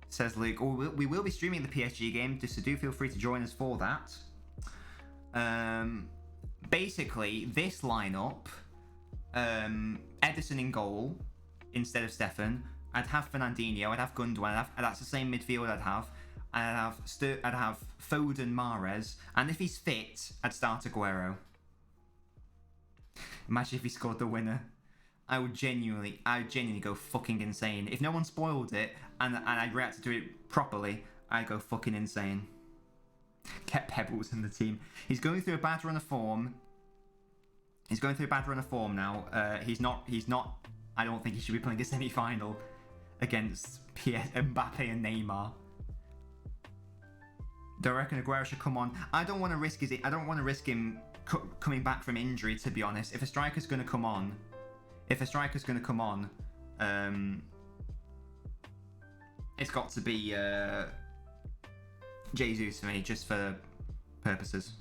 Says Luke. Oh, we will be streaming the PSG game, so do feel free to join us for that. Basically, this lineup, Ederson in goal instead of Stefan. I'd have Fernandinho, I'd have Gundogan, that's the same midfield I'd have. I'd have Foden, Mahrez, and if he's fit, I'd start Aguero. Imagine if he scored the winner. I would genuinely go fucking insane. If no one spoiled it and I reacted to it properly, I'd go fucking insane. Get Pebbles in the team. He's going through a bad run of form. He's going through a bad run of form now. He's not. I don't think he should be playing a semi-final against Mbappe and Neymar. Do I reckon Aguero should come on? I don't want to risk him coming back from injury. To be honest, if a striker's going to come on, it's got to be Jesus for me, just for purposes.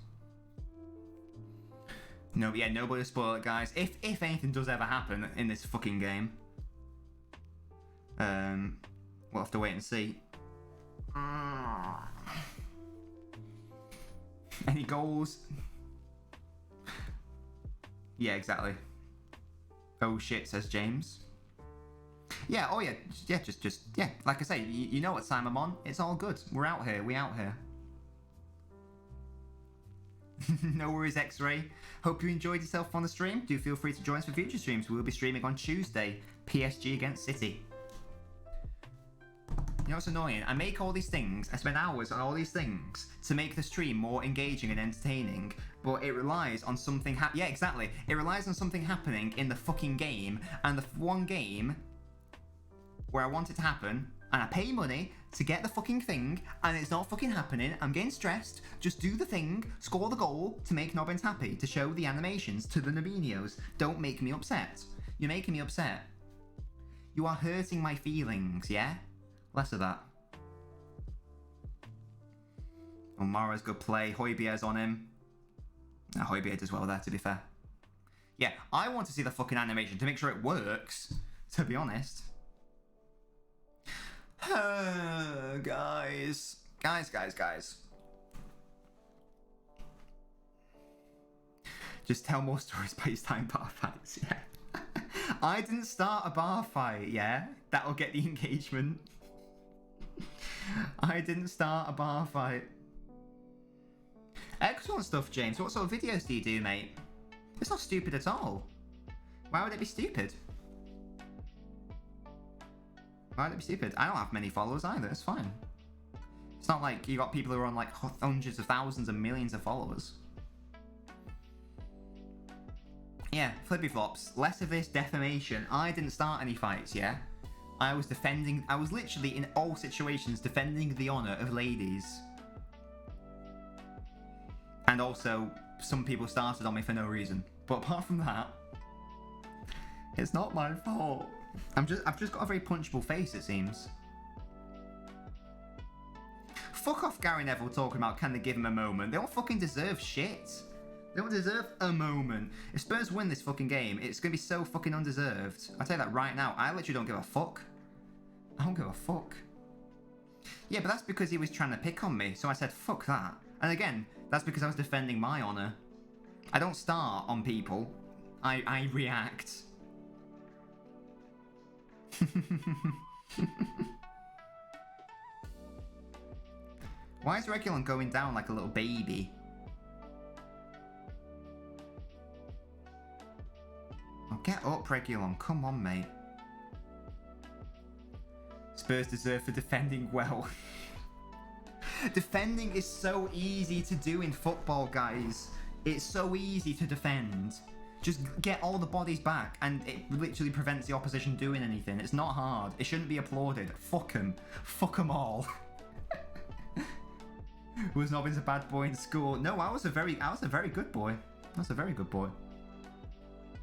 No, yeah, nobody spoil it, guys. If anything does ever happen in this fucking game, we'll have to wait and see. Any goals? Yeah, exactly. Oh shit, says James. Yeah, oh yeah, just yeah. Like I say, you know what time I'm on. It's all good. We're out here. We out here. No worries, X-Ray. Hope you enjoyed yourself on the stream. Do feel free to join us for future streams. We will be streaming on Tuesday, PSG against City. You know what's annoying? I make all these things, I spend hours on all these things to make the stream more engaging and entertaining, but it relies on something yeah, exactly. It relies on something happening in the fucking game, and the one game where I want it to happen, and I pay money to get the fucking thing, and it's not fucking happening. I'm getting stressed. Just do the thing, score the goal to make Nobbins happy, to show the animations to the Nobinios. Don't make me upset. You're making me upset. You are hurting my feelings, yeah? Less of that. Oh, Mara's good play. Højbjerg's on him. Højbjerg does well there, to be fair. Yeah, I want to see the fucking animation to make sure it works, to be honest. Guys. Just tell more stories about your time bar fights, yeah. I didn't start a bar fight, yeah? That'll get the engagement. I didn't start a bar fight. Excellent stuff, James. What sort of videos do you do, mate? It's not stupid at all. Why would it be stupid? Why would it be stupid? I don't have many followers either. It's fine. It's not like you got people who are on like hundreds of thousands and millions of followers. Yeah, flippy flops. Less of this defamation. I didn't start any fights, yeah? I was literally in all situations defending the honour of ladies. And also, some people started on me for no reason. But apart from that, it's not my fault. I've just got a very punchable face, it seems. Fuck off, Gary Neville, talking about can they give him a moment. They don't fucking deserve shit. They don't deserve a moment. If Spurs win this fucking game, it's going to be so fucking undeserved. I'll tell you that right now. I literally don't give a fuck. I don't give a fuck. Yeah, but that's because he was trying to pick on me, so I said fuck that. And again, that's because I was defending my honour. I don't start on people. I react. Why is Regulon going down like a little baby? Oh, get up, Regulon. Come on, mate. Spurs deserve for defending well. Defending is so easy to do in football, guys. It's so easy to defend. Just get all the bodies back and it literally prevents the opposition doing anything. It's not hard. It shouldn't be applauded. Fuck them. Fuck them all. Was Nobbins a bad boy in school? No, I was a very good boy. I was a very good boy.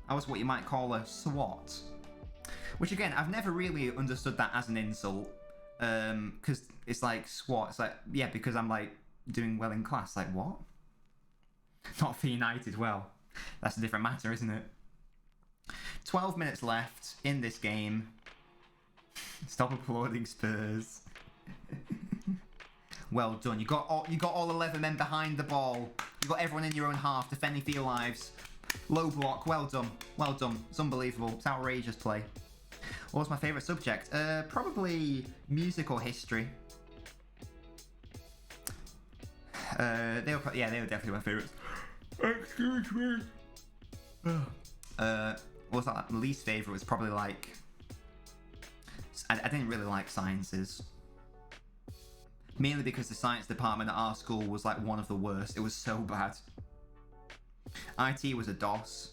I was what you might call a swat. Which again, I've never really understood that as an insult. Because it's like swat. It's like, yeah, because I'm like doing well in class. Like, what? Not for United. Well, that's a different matter, isn't it? 12 minutes left in this game. Stop applauding, Spurs. Well done. You got all 11 men behind the ball. You got everyone in your own half defending for your lives. Low block. Well done. Well done. It's unbelievable. It's outrageous play. What's my favourite subject? Probably music or history. They were definitely my favourites. Excuse me. What was that? My least favourite was probably like... I didn't really like sciences. Mainly because the science department at our school was like one of the worst. It was so bad. IT was a DOS.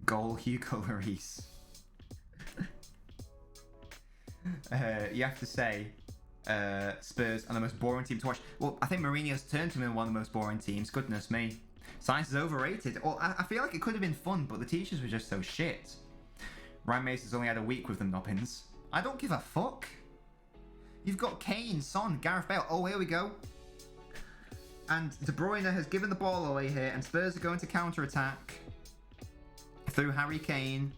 Goal, Hugo Lloris. You have to say, Spurs are the most boring team to watch. Well, I think Mourinho's turned to be one of the most boring teams. Goodness me. Science is overrated. Well, I feel like it could have been fun, but the teachers were just so shit. Ryan Mason's only had a week with the Nobbins. I don't give a fuck. You've got Kane, Son, Gareth Bale. Oh, here we go. And De Bruyne has given the ball away here, and Spurs are going to counter-attack through Harry Kane.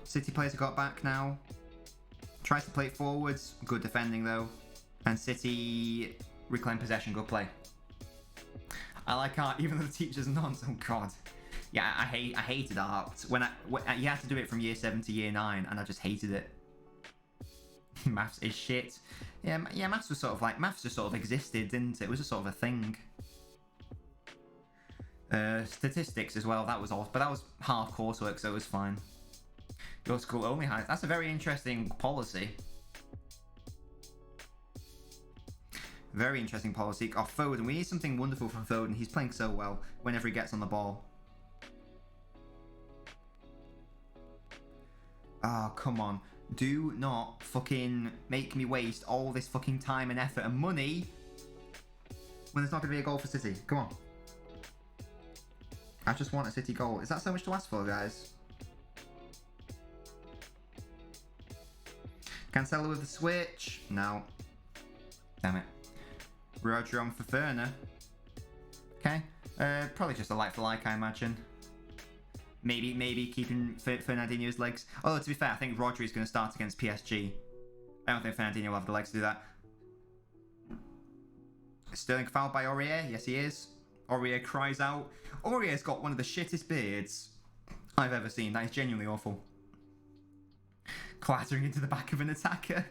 City players have got back now. Tries to play it forwards. Good defending, though. And City reclaim possession. Good play. I like art, even though the teacher's nonce. Oh, God. Yeah, I hated art. When you had to do it from year 7 to year 9, and I just hated it. Maths is shit. Yeah, maths was sort of like... Maths just sort of existed, didn't it? It was just sort of a thing. Statistics as well, that was off. But that was half coursework, so it was fine. Your school only has... That's a very interesting policy. Very interesting policy. Oh, Foden. We need something wonderful from Foden. He's playing so well whenever he gets on the ball. Oh, come on. Do not fucking make me waste all this fucking time and effort and money when there's not going to be a goal for City. Come on. I just want a City goal. Is that so much to ask for, guys? Cancelo with the switch. No. Damn it. Roger on for Ferner. Okay. Probably just a like for like, I imagine. Maybe keeping Fernandinho's legs. Although, to be fair, I think Rodri is going to start against PSG. I don't think Fernandinho will have the legs to do that. Sterling fouled by Aurier. Yes, he is. Aurier cries out. Aurier's got one of the shittest beards I've ever seen. That is genuinely awful. Clattering into the back of an attacker.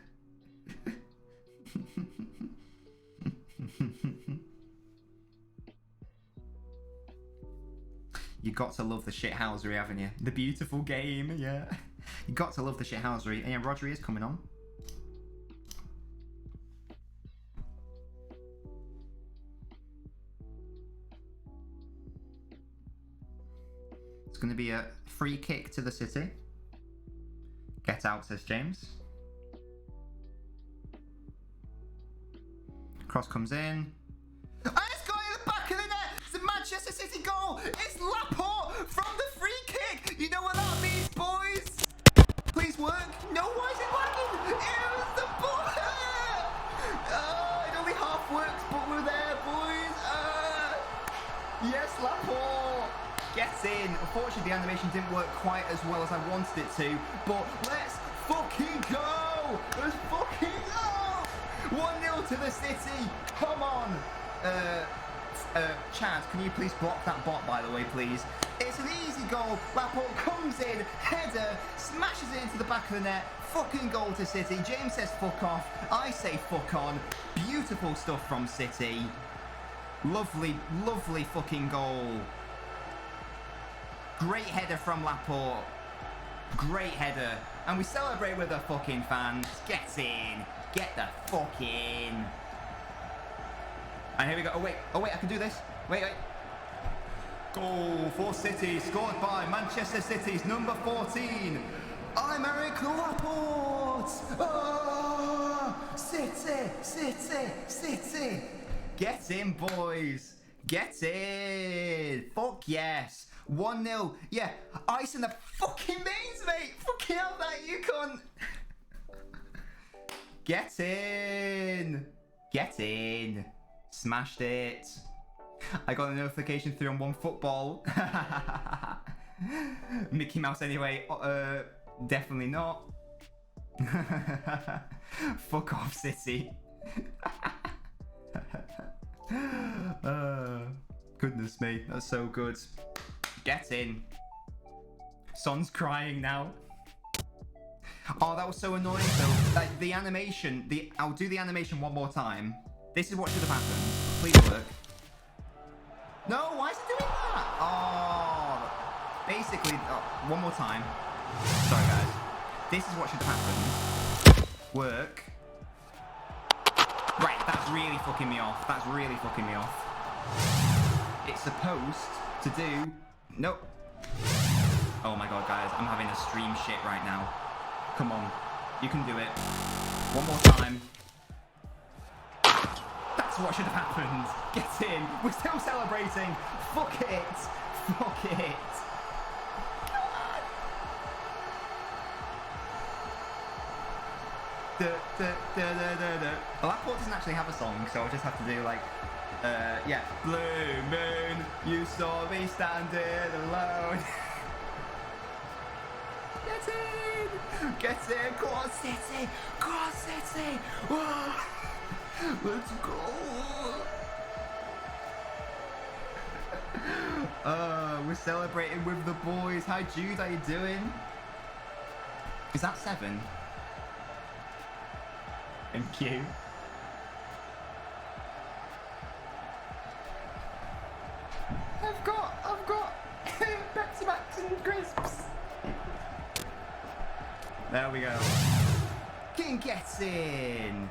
You got to love the shithousery, haven't you? The beautiful game, yeah. You got to love the shithousery. And yeah, Rodri is coming on. It's going to be a free kick to the City. Get out, says James. Cross comes in. And it's gone in the back of the net. It's a Manchester City goal. It's Laporte from the free kick. You know what that means, boys? Please work. No, why is it lagging? It was the ball. It only half works, but we're there, boys. Yes, Laporte. Gets in. Unfortunately, the animation didn't work quite as well as I wanted it to, but let's fucking go. Let's fucking go. 1-0 to the City. Come on. Chad, can you please block that bot, by the way, please? It's an easy goal. Laporte comes in, header, smashes it into the back of the net. Fucking goal to City. James says fuck off. I say fuck on. Beautiful stuff from City. Lovely, lovely fucking goal. Great header from Laporte. Great header. And we celebrate with the fucking fans. Get in. Get the fuck in. And here we go. Oh wait, I can do this. Wait. Goal for City, scored by Manchester City's number 14. I'm Eric Laporte. Oh, City. Get in, boys. Get in. Fuck yes. 1-0. Yeah, ice in the fucking veins, mate. Fucking hell, that you cunt. Get in. Get in. Smashed it. I got a notification through on OneFootball. Mickey Mouse anyway. Definitely not. Fuck off, City. Goodness me, that's so good. Get in. Son's crying now. Oh, that was so annoying though. Like the animation, I'll do the animation one more time. This is what should have happened. Please work. No, why is it doing that? Oh, basically, one more time. Sorry guys. This is what should have happened. Work. Right, that's really fucking me off. That's really fucking me off. It's supposed to do... Nope. Oh my god, guys. I'm having a stream shit right now. Come on. You can do it. One more time. That's what should have happened. Get in. We're still celebrating. Fuck it. Fuck it. Laporte doesn't actually have a song, so I'll just have to do like, yeah. Blue moon, you saw me standing alone. Get in! Get in! Go on, City! Go on, City! Whoa. Let's go! We're celebrating with the boys. Hi Jude, how you doing? Is that 7? Thank you. I've got Pepsi Max and crisps. There we go. King gets in.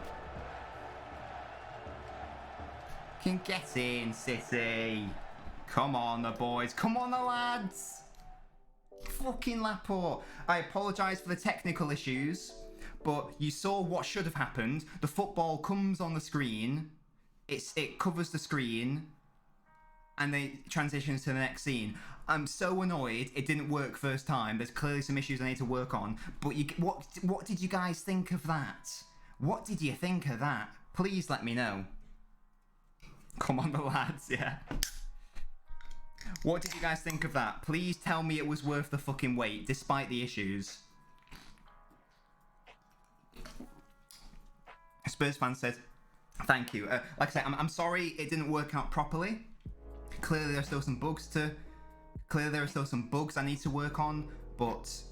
King gets in, City. Come on, the boys. Come on, the lads. Fucking Laporte. I apologise for the technical issues. But you saw what should have happened. The football comes on the screen. It covers the screen. And then transitions to the next scene. I'm so annoyed it didn't work first time. There's clearly some issues I need to work on. But what did you guys think of that? What did you think of that? Please let me know. Come on, the lads, yeah. What did you guys think of that? Please tell me it was worth the fucking wait, despite the issues. Spurs fan said, thank you. Like I said, I'm sorry it didn't work out properly. Clearly there are still some bugs I need to work on, but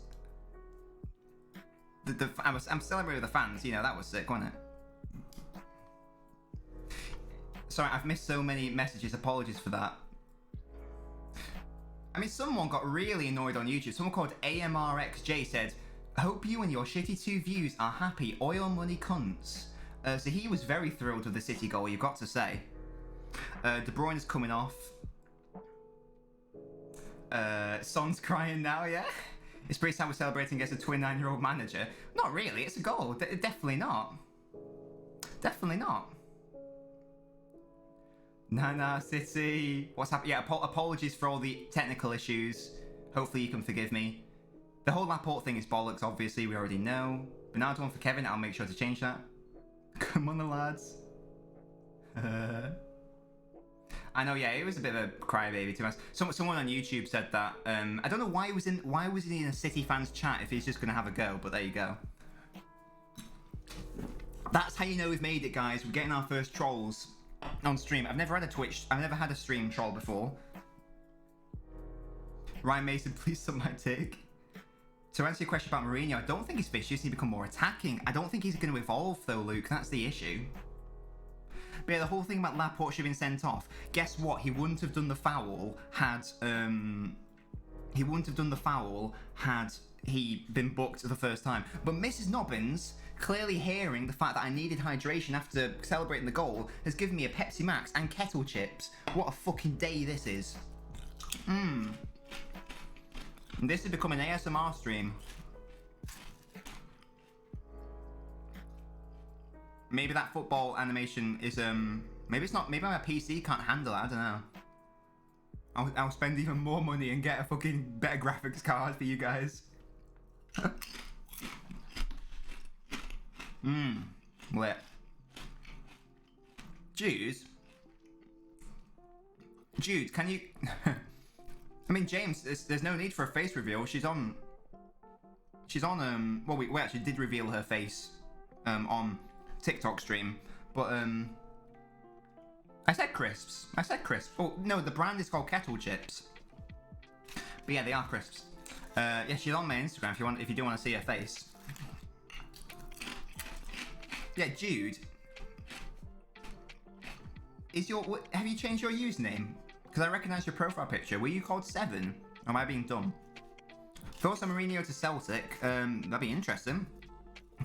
I'm celebrating with the fans, you know, that was sick, wasn't it? Sorry, I've missed so many messages, apologies for that. I mean, someone got really annoyed on YouTube. Someone called AMRXJ said, hope you and your shitty 2 views are happy, oil money cunts. So he was very thrilled with the City goal, you've got to say. De Bruyne is coming off. Son's crying now, yeah? It's pretty sad we're celebrating against a 29-year-old manager. Not really, it's a goal. Definitely not. Definitely not. Nah, City. What's happened? Yeah, apologies for all the technical issues. Hopefully you can forgive me. The whole Laporte thing is bollocks, obviously, we already know. Bernardo one for Kevin, I'll make sure to change that. Come on, the lads. I know, yeah, it was a bit of a crybaby to us. Someone on YouTube said that. I don't know why he was in a City fans chat if he's just gonna have a go, but there you go. That's how you know we've made it, guys. We're getting our first trolls on stream. I've never had a stream troll before. Ryan Mason, please sub my take. To answer your question about Mourinho, I don't think his fish just need to become more attacking. I don't think he's going to evolve though, Luke. That's the issue. But yeah, the whole thing about Laporte should have been sent off. Guess what? He wouldn't have done the foul had he been booked the first time. But Mrs. Nobbins, clearly hearing the fact that I needed hydration after celebrating the goal, has given me a Pepsi Max and kettle chips. What a fucking day this is. This has become an ASMR stream. Maybe that football animation is maybe it's not. Maybe my PC can't handle it. I don't know. I'll spend even more money and get a fucking better graphics card for you guys. Lit. Jude, can you? I mean, James, there's no need for a face reveal. She's on. Well, we actually did reveal her face on TikTok stream, but I said crisps. Oh no, the brand is called Kettle Chips. But yeah, they are crisps. Yeah, she's on my Instagram if you do want to see her face. Yeah, Jude. Have you changed your username? Because I recognise your profile picture. Were you called 7? Or am I being dumb? Thoughts on Mourinho to Celtic? That'd be interesting.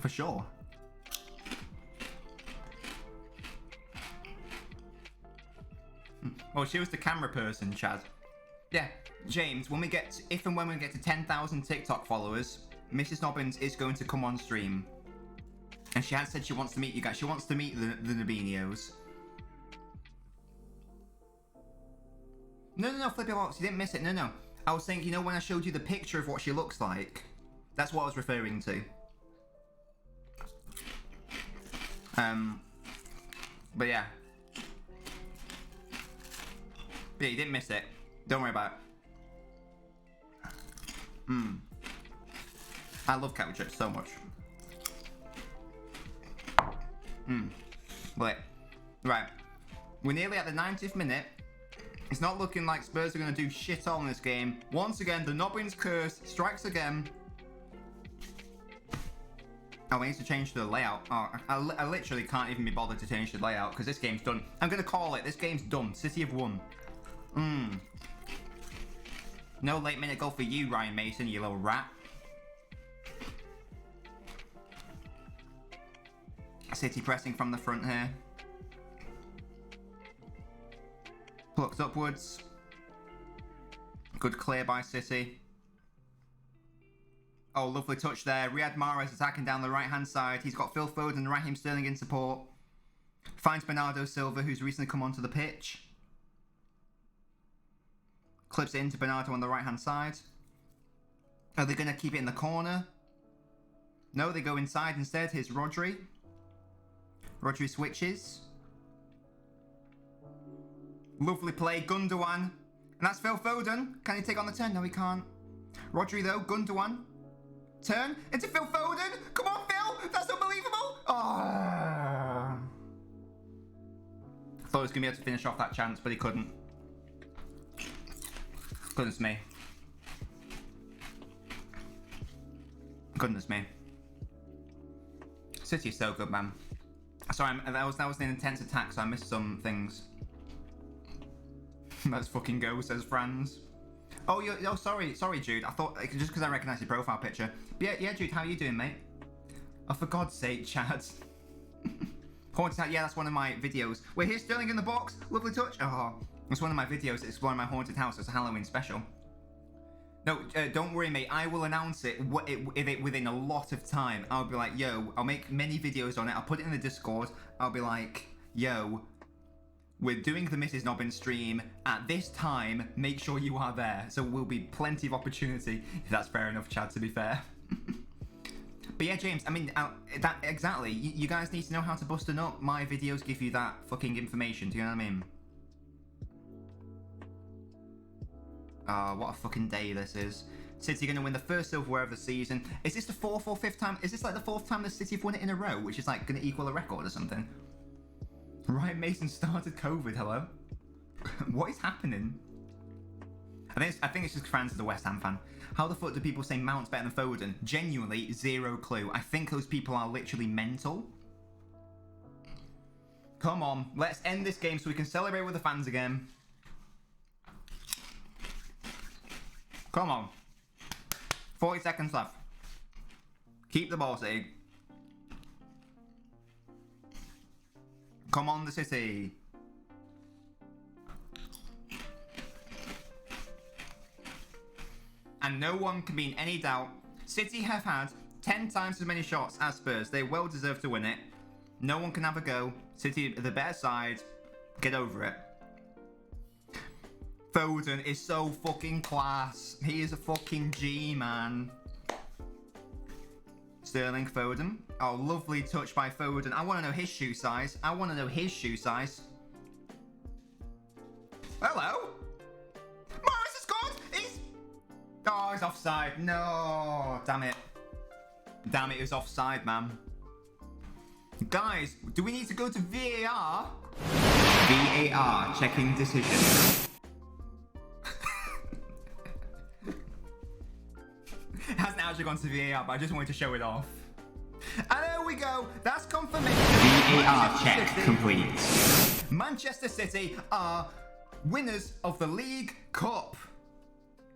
For sure. Oh, she was the camera person, Chad. Yeah, James, if and when we get to 10,000 TikTok followers, Mrs. Nobbins is going to come on stream. And she has said she wants to meet you guys. She wants to meet the Nabinios. No, Flippy Box, you didn't miss it. No. I was saying, you know, when I showed you the picture of what she looks like, that's what I was referring to. But yeah. Yeah, you didn't miss it. Don't worry about it. I love kettle chips so much. Wait. Right. We're nearly at the 90th minute. It's not looking like Spurs are going to do shit all in this game. Once again, the Nobbins curse strikes again. Oh, we need to change the layout. Oh, I literally can't even be bothered to change the layout because this game's done. I'm going to call it. This game's done. City have won. No late minute goal for you, Ryan Mason, you little rat. City pressing from the front here. Plucked upwards. Good clear by City. Oh, lovely touch there. Riyad Mahrez attacking down the right-hand side. He's got Phil Foden and Raheem Sterling in support. Finds Bernardo Silva, who's recently come onto the pitch. Clips it into Bernardo on the right-hand side. Are they going to keep it in the corner? No, they go inside instead. Here's Rodri. Rodri switches. Lovely play, Gundogan. And that's Phil Foden. Can he take on the turn? No, he can't. Rodri, though. Gundogan. Turn into Phil Foden. Come on, Phil. That's unbelievable. Oh. I thought he was going to be able to finish off that chance, but he couldn't. Goodness me. Goodness me. City is so good, man. Sorry, that was an intense attack, so I missed some things. Let's fucking go, says Franz. Oh, sorry, Jude. I thought just because I recognise your profile picture. But yeah, Jude, how are you doing, mate? Oh, for God's sake, Chad. Haunted house. Yeah, that's one of my videos. Wait, here's Sterling in the box. Lovely touch. Oh, it's one of my videos. It's one of my haunted house. It's a Halloween special. No, don't worry, mate. I will announce it within a lot of time. I'll be like, yo, I'll make many videos on it. I'll put it in the Discord. I'll be like, yo, we're doing the Mrs. Nobbins stream at this time. Make sure you are there. So will be plenty of opportunity. If that's fair enough, Chad, to be fair. But yeah, James, I mean, that exactly. You guys need to know how to bust a nut. My videos give you that fucking information. Do you know what I mean? Oh, what a fucking day this is. City going to win the first silverware of the season. Is this the fourth or fifth time? Is this like the fourth time the City have won it in a row, which is like going to equal a record or something? Ryan Mason started COVID, hello? What is happening? I think it's just fans of the West Ham fan. How the fuck do people say Mount's better than Foden? Genuinely, zero clue. I think those people are literally mental. Come on, let's end this game so we can celebrate with the fans again. Come on. 40 seconds left. Keep the ball, City. Come on, the City. And no one can be in any doubt. City have had 10 times as many shots as Spurs. They well deserve to win it. No one can have a go. City are the better side. Get over it. Foden is so fucking class. He is a fucking G, man. Sterling Foden. Oh, lovely touch by Foden. I want to know his shoe size. Hello? Morris has scored! Oh, he's offside. No. Damn it. Damn it, he was offside, man. Guys, do we need to go to VAR? VAR, checking decision. It hasn't actually gone to VAR, but I just wanted to show it off. And there we go. That's confirmation. VAR check complete. Manchester City are winners of the League Cup.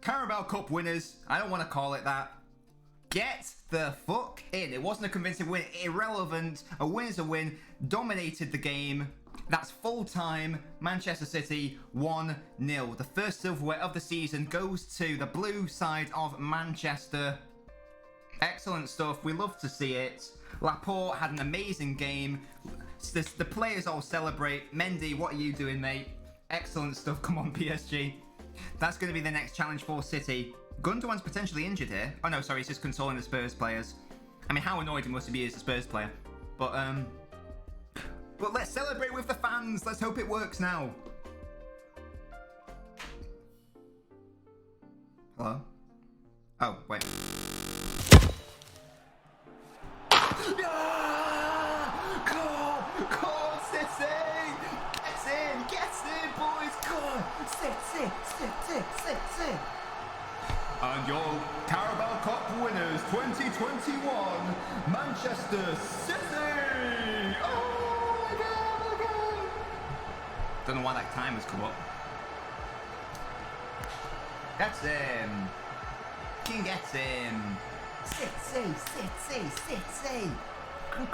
Carabao Cup winners. I don't want to call it that. Get the fuck in. It wasn't a convincing win. Irrelevant. A win is a win. Dominated the game. That's full time. Manchester City 1-0. The first silverware of the season goes to the blue side of Manchester. Excellent stuff. We love to see it. Laporte had an amazing game. The players all celebrate. Mendy, what are you doing, mate? Excellent stuff. Come on, PSG. That's going to be the next challenge for City. Gundogan's potentially injured here. Oh no, sorry, he's just consoling the Spurs players. I mean, how annoyed he must be as a Spurs player. But let's celebrate with the fans. Let's hope it works now. Hello? Oh, wait. Come on, City! Get in, boys! Come on! City! And your Carabao Cup winners 2021, Manchester City! Oh my god! Don't know why that time has come up. That's him! King gets him! City! Come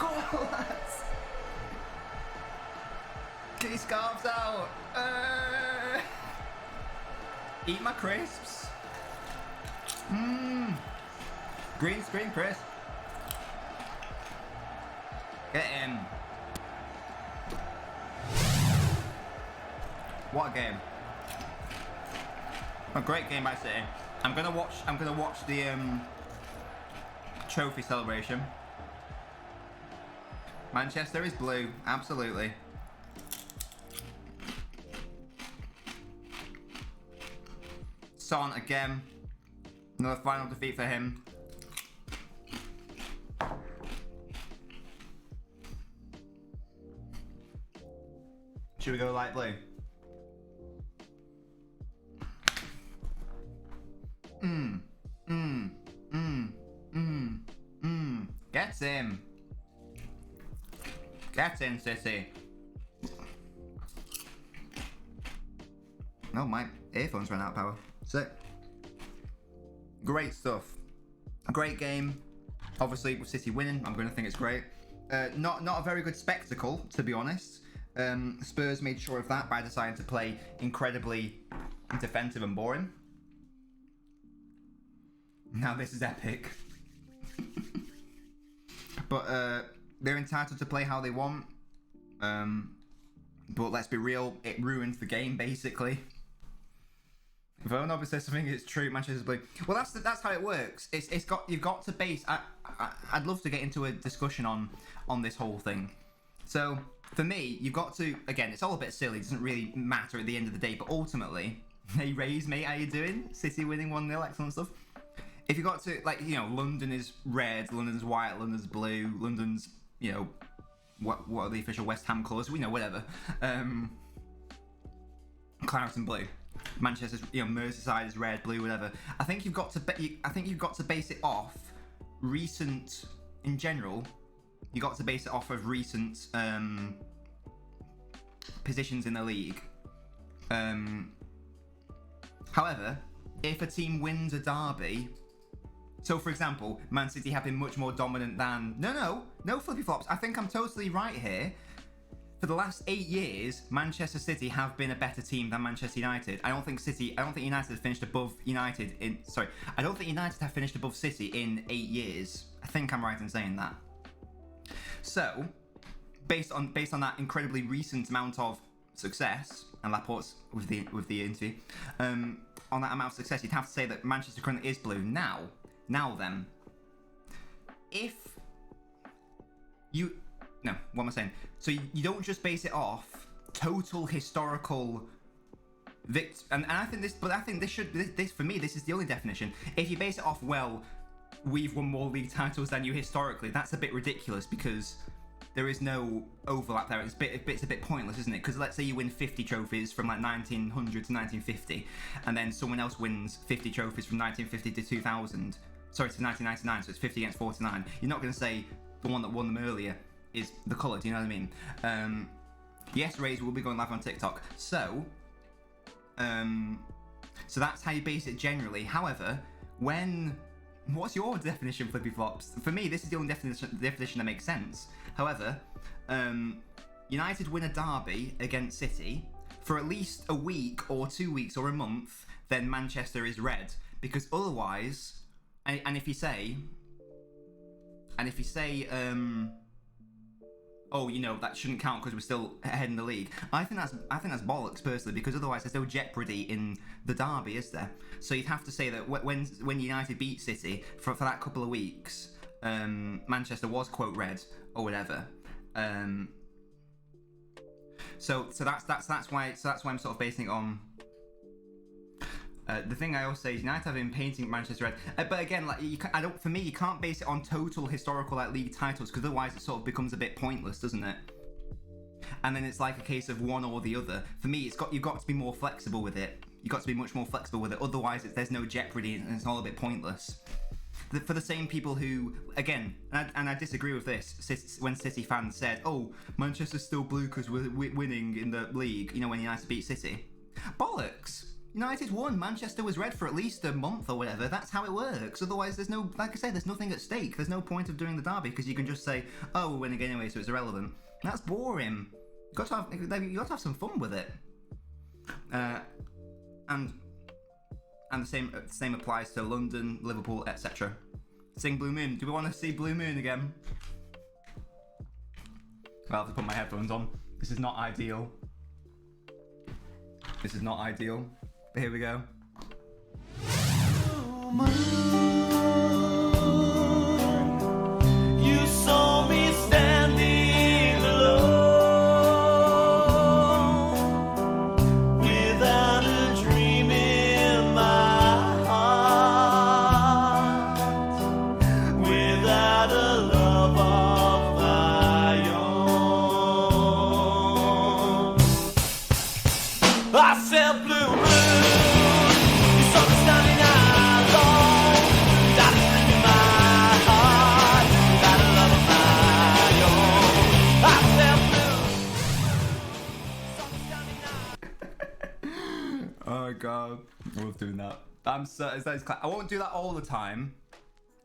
on, lads! Get his scarves out! Eat my crisps. Green screen crisp. Get him. What a game. A great game by City. I'm gonna watch the trophy celebration. Manchester is blue, absolutely. Son again. Another final defeat for him. Should we go light blue? Gets him. Get in, City. No, my earphones ran out of power. Sick. Great stuff. A great game. Obviously, with City winning, I'm going to think it's great. Not a very good spectacle, to be honest. Spurs made sure of that by deciding to play incredibly defensive and boring. Now this is epic. But they're entitled to play how they want. But let's be real, it ruined the game basically. If LNobbins says something, it's true. Manchester's blue. Well, that's how it works. You've got to base. I'd love to get into a discussion on this whole thing. So for me, you've got to, again, it's all a bit silly. It doesn't really matter at the end of the day. But ultimately, hey Rays, mate, how you doing? City winning 1-0, excellent stuff. If you got to, like, you know, London is red, London's white, London's blue, London's, you know, what are the official West Ham colours? We know, whatever. Claret and blue. Manchester's, you know, Merseyside is red, blue, whatever. I think you've got to base it off recent, in general. You got to base it off of recent positions in the league. However, if a team wins a derby, so for example, Man City have been much more dominant than no flippy flops. I think I'm totally right here. For the last 8 years, Manchester City have been a better team than Manchester United. I don't think United have finished above United in. Sorry, I don't think United have finished above City in 8 years. I think I'm right in saying that. So, based on that incredibly recent amount of success, and Laporte's with the interview, on that amount of success, you'd have to say that Manchester currently is blue. Now then, if you. No, what am I saying? So you don't just base it off total historical and I think this for me, this is the only definition. If you base it off, well, we've won more league titles than you historically, that's a bit ridiculous because there is no overlap there. It's a bit pointless, isn't it? Because let's say you win 50 trophies from like 1900 to 1950, and then someone else wins 50 trophies from 1950 to 2000. Sorry, to 1999. So it's 50 against 49. You're not going to say the one that won them earlier is the colour, do you know what I mean? Yes, Rays will be going live on TikTok. So that's how you base it generally. However, what's your definition, Flippy Flops? For me, this is the only definition that makes sense. However, United win a derby against City for at least a week or 2 weeks or a month, then Manchester is red. Because otherwise, and if you say, oh, you know, that shouldn't count because we're still ahead in the league. I think that's bollocks personally, because otherwise there's no jeopardy in the derby, is there? So you'd have to say that when United beat City for that couple of weeks, Manchester was quote red or whatever. So that's why I'm sort of basing it on. The thing I always say is United have been painting Manchester red, but again, like for me, you can't base it on total historical like league titles, because otherwise it sort of becomes a bit pointless, doesn't it? And then it's like a case of one or the other. For me, you've got to be more flexible with it. You've got to be much more flexible with it. Otherwise, there's no jeopardy and it's all a bit pointless. For the same people who, again, and I disagree with this, when City fans said, "Oh, Manchester's still blue because we're winning in the league," you know, when United beat City, bollocks. United won. Manchester was red for at least a month or whatever. That's how it works. Otherwise, there's no, like I say, there's nothing at stake. There's no point of doing the derby because you can just say, "Oh, we're winning anyway, so it's irrelevant." That's boring. You got to have some fun with it. And the same applies to London, Liverpool, etc. Sing Blue Moon. Do we want to see Blue Moon again? I'll have to put my headphones on. This is not ideal. This is not ideal. But here we go.
You saw me standing alone, without a dream in my heart, without a love of my own. I said, blue moon, you saw me standing alone, without a dream in my heart, without a love of my own. I said, blue moon, you saw me standing alone.
Oh god, I love doing that. I won't do that all the time.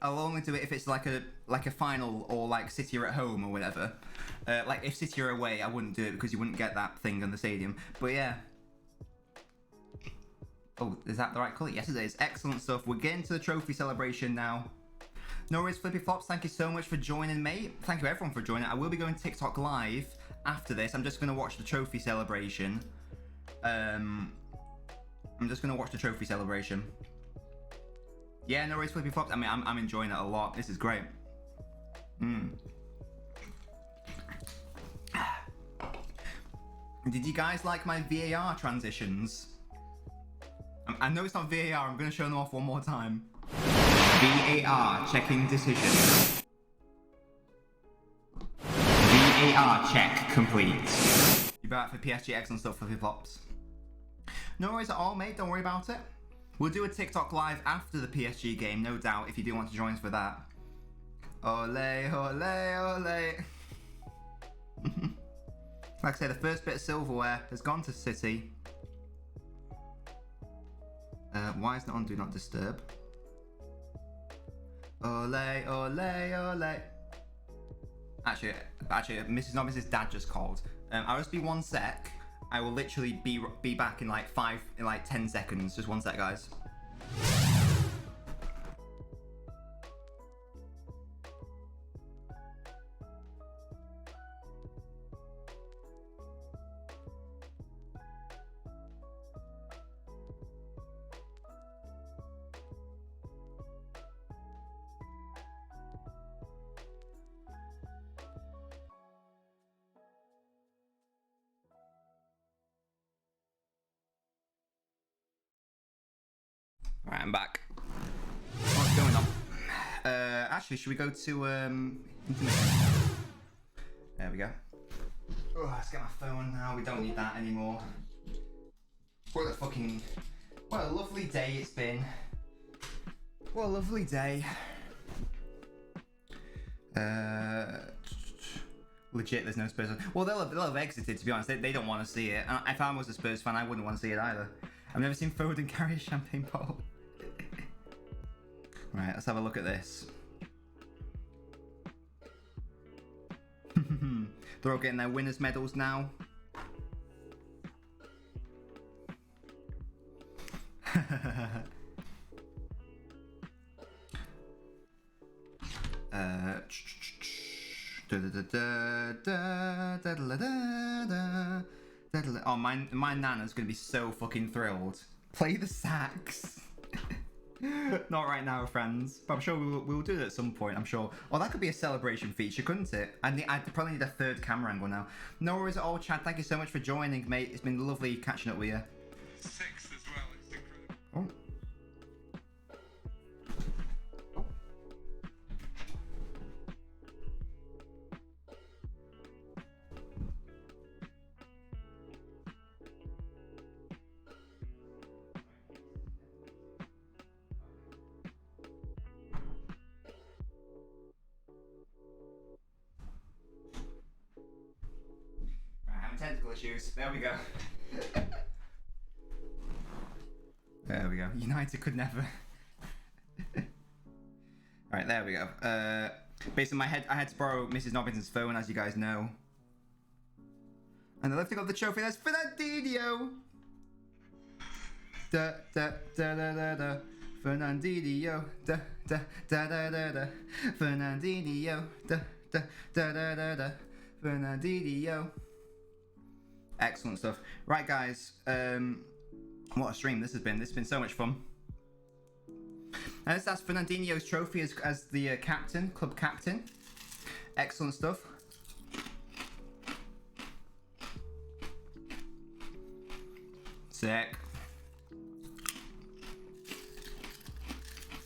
I'll only do it if it's like a final or like City are at home or whatever. Like if City are away, I wouldn't do it because you wouldn't get that thing in the stadium. But yeah. Oh, is that the right colour? Yes, it is. Excellent stuff. We're getting to the trophy celebration now. No worries, Flippy Flops. Thank you so much for joining me. Thank you everyone for joining. I will be going TikTok live after this. I'm just going to watch the trophy celebration. I'm just going to watch the trophy celebration. Yeah, no worries, Flippy Flops. I mean, I'm enjoying it a lot. This is great. Did you guys like my VAR transitions? I know it's not VAR. I'm going to show them off one more time. VAR checking decision. VAR check complete. You back for PSG? Excellent stuff, Flippy Flops. No worries at all, mate. Don't worry about it. We'll do a TikTok live after the PSG game, no doubt, if you do want to join us for that. Ole, ole, ole. Like I say, the first bit of silverware has gone to City. Why is it on Do Not Disturb? Ole, ole, ole. Actually, Mrs. Nobbins' dad just called. I'll just be 1 sec. I will literally be back in like 10 seconds. Just 1 sec, guys. Alright, I'm back. What's going on? Actually, should we go to intermission? There we go. Oh, let's get my phone now. We don't need that anymore. What a lovely day it's been. What a lovely day. Legit, there's no Spurs. Well, they'll have exited, to be honest. They don't want to see it. And if I was a Spurs fan, I wouldn't want to see it either. I've never seen Foden carry a champagne bottle. Right, let's have a look at this. They're all getting their winners' medals now. Oh, my nana's gonna be so fucking thrilled. Play the sax. Not right now, friends, but I'm sure we'll do it at some point. I'm sure. Oh, that could be a celebration feature, couldn't it? I'd probably need a third camera angle now. No worries at all, Chad. Thank you so much for joining, mate. It's been lovely catching up with you.
6 as well. It's incredible.
Oh. Technical issues. There we go. There we go. United could never. Right, there we go. Basically, I had to borrow Mrs. Nobbins' phone, as you guys know. And the lifting of the trophy, that's Fernandinho. Da da da da da da. Fernandinho. Da da da da da da. Fernandinho. Da da da da da da. Fernandinho. Excellent stuff. Right, guys. What a stream this has been. This has been so much fun. And that's Fernandinho's trophy as the captain, club captain. Excellent stuff. Sick.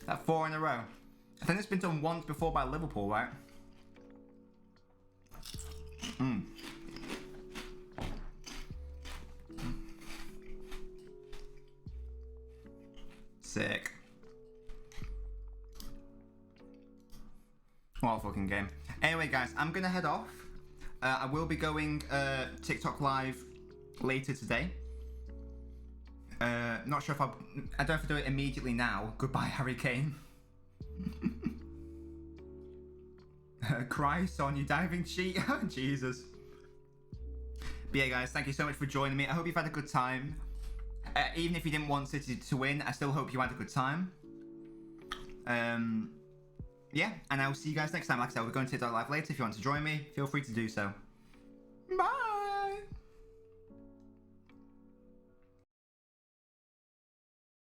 That 4 in a row. I think it's been done once before by Liverpool, right? Sick. What a fucking game. Anyway, guys, I'm gonna head off. I will be going TikTok live later today. Not sure if I don't have to do it immediately now. Goodbye, Harry Kane. Christ on you diving cheat. Jesus. But yeah, guys, thank you so much for joining me. I hope you've had a good time. Even if you didn't want City to win, I still hope you had a good time. Yeah, and I'll see you guys next time. Like I said, we're going to Live later. If you want to join me, feel free to do so. Bye!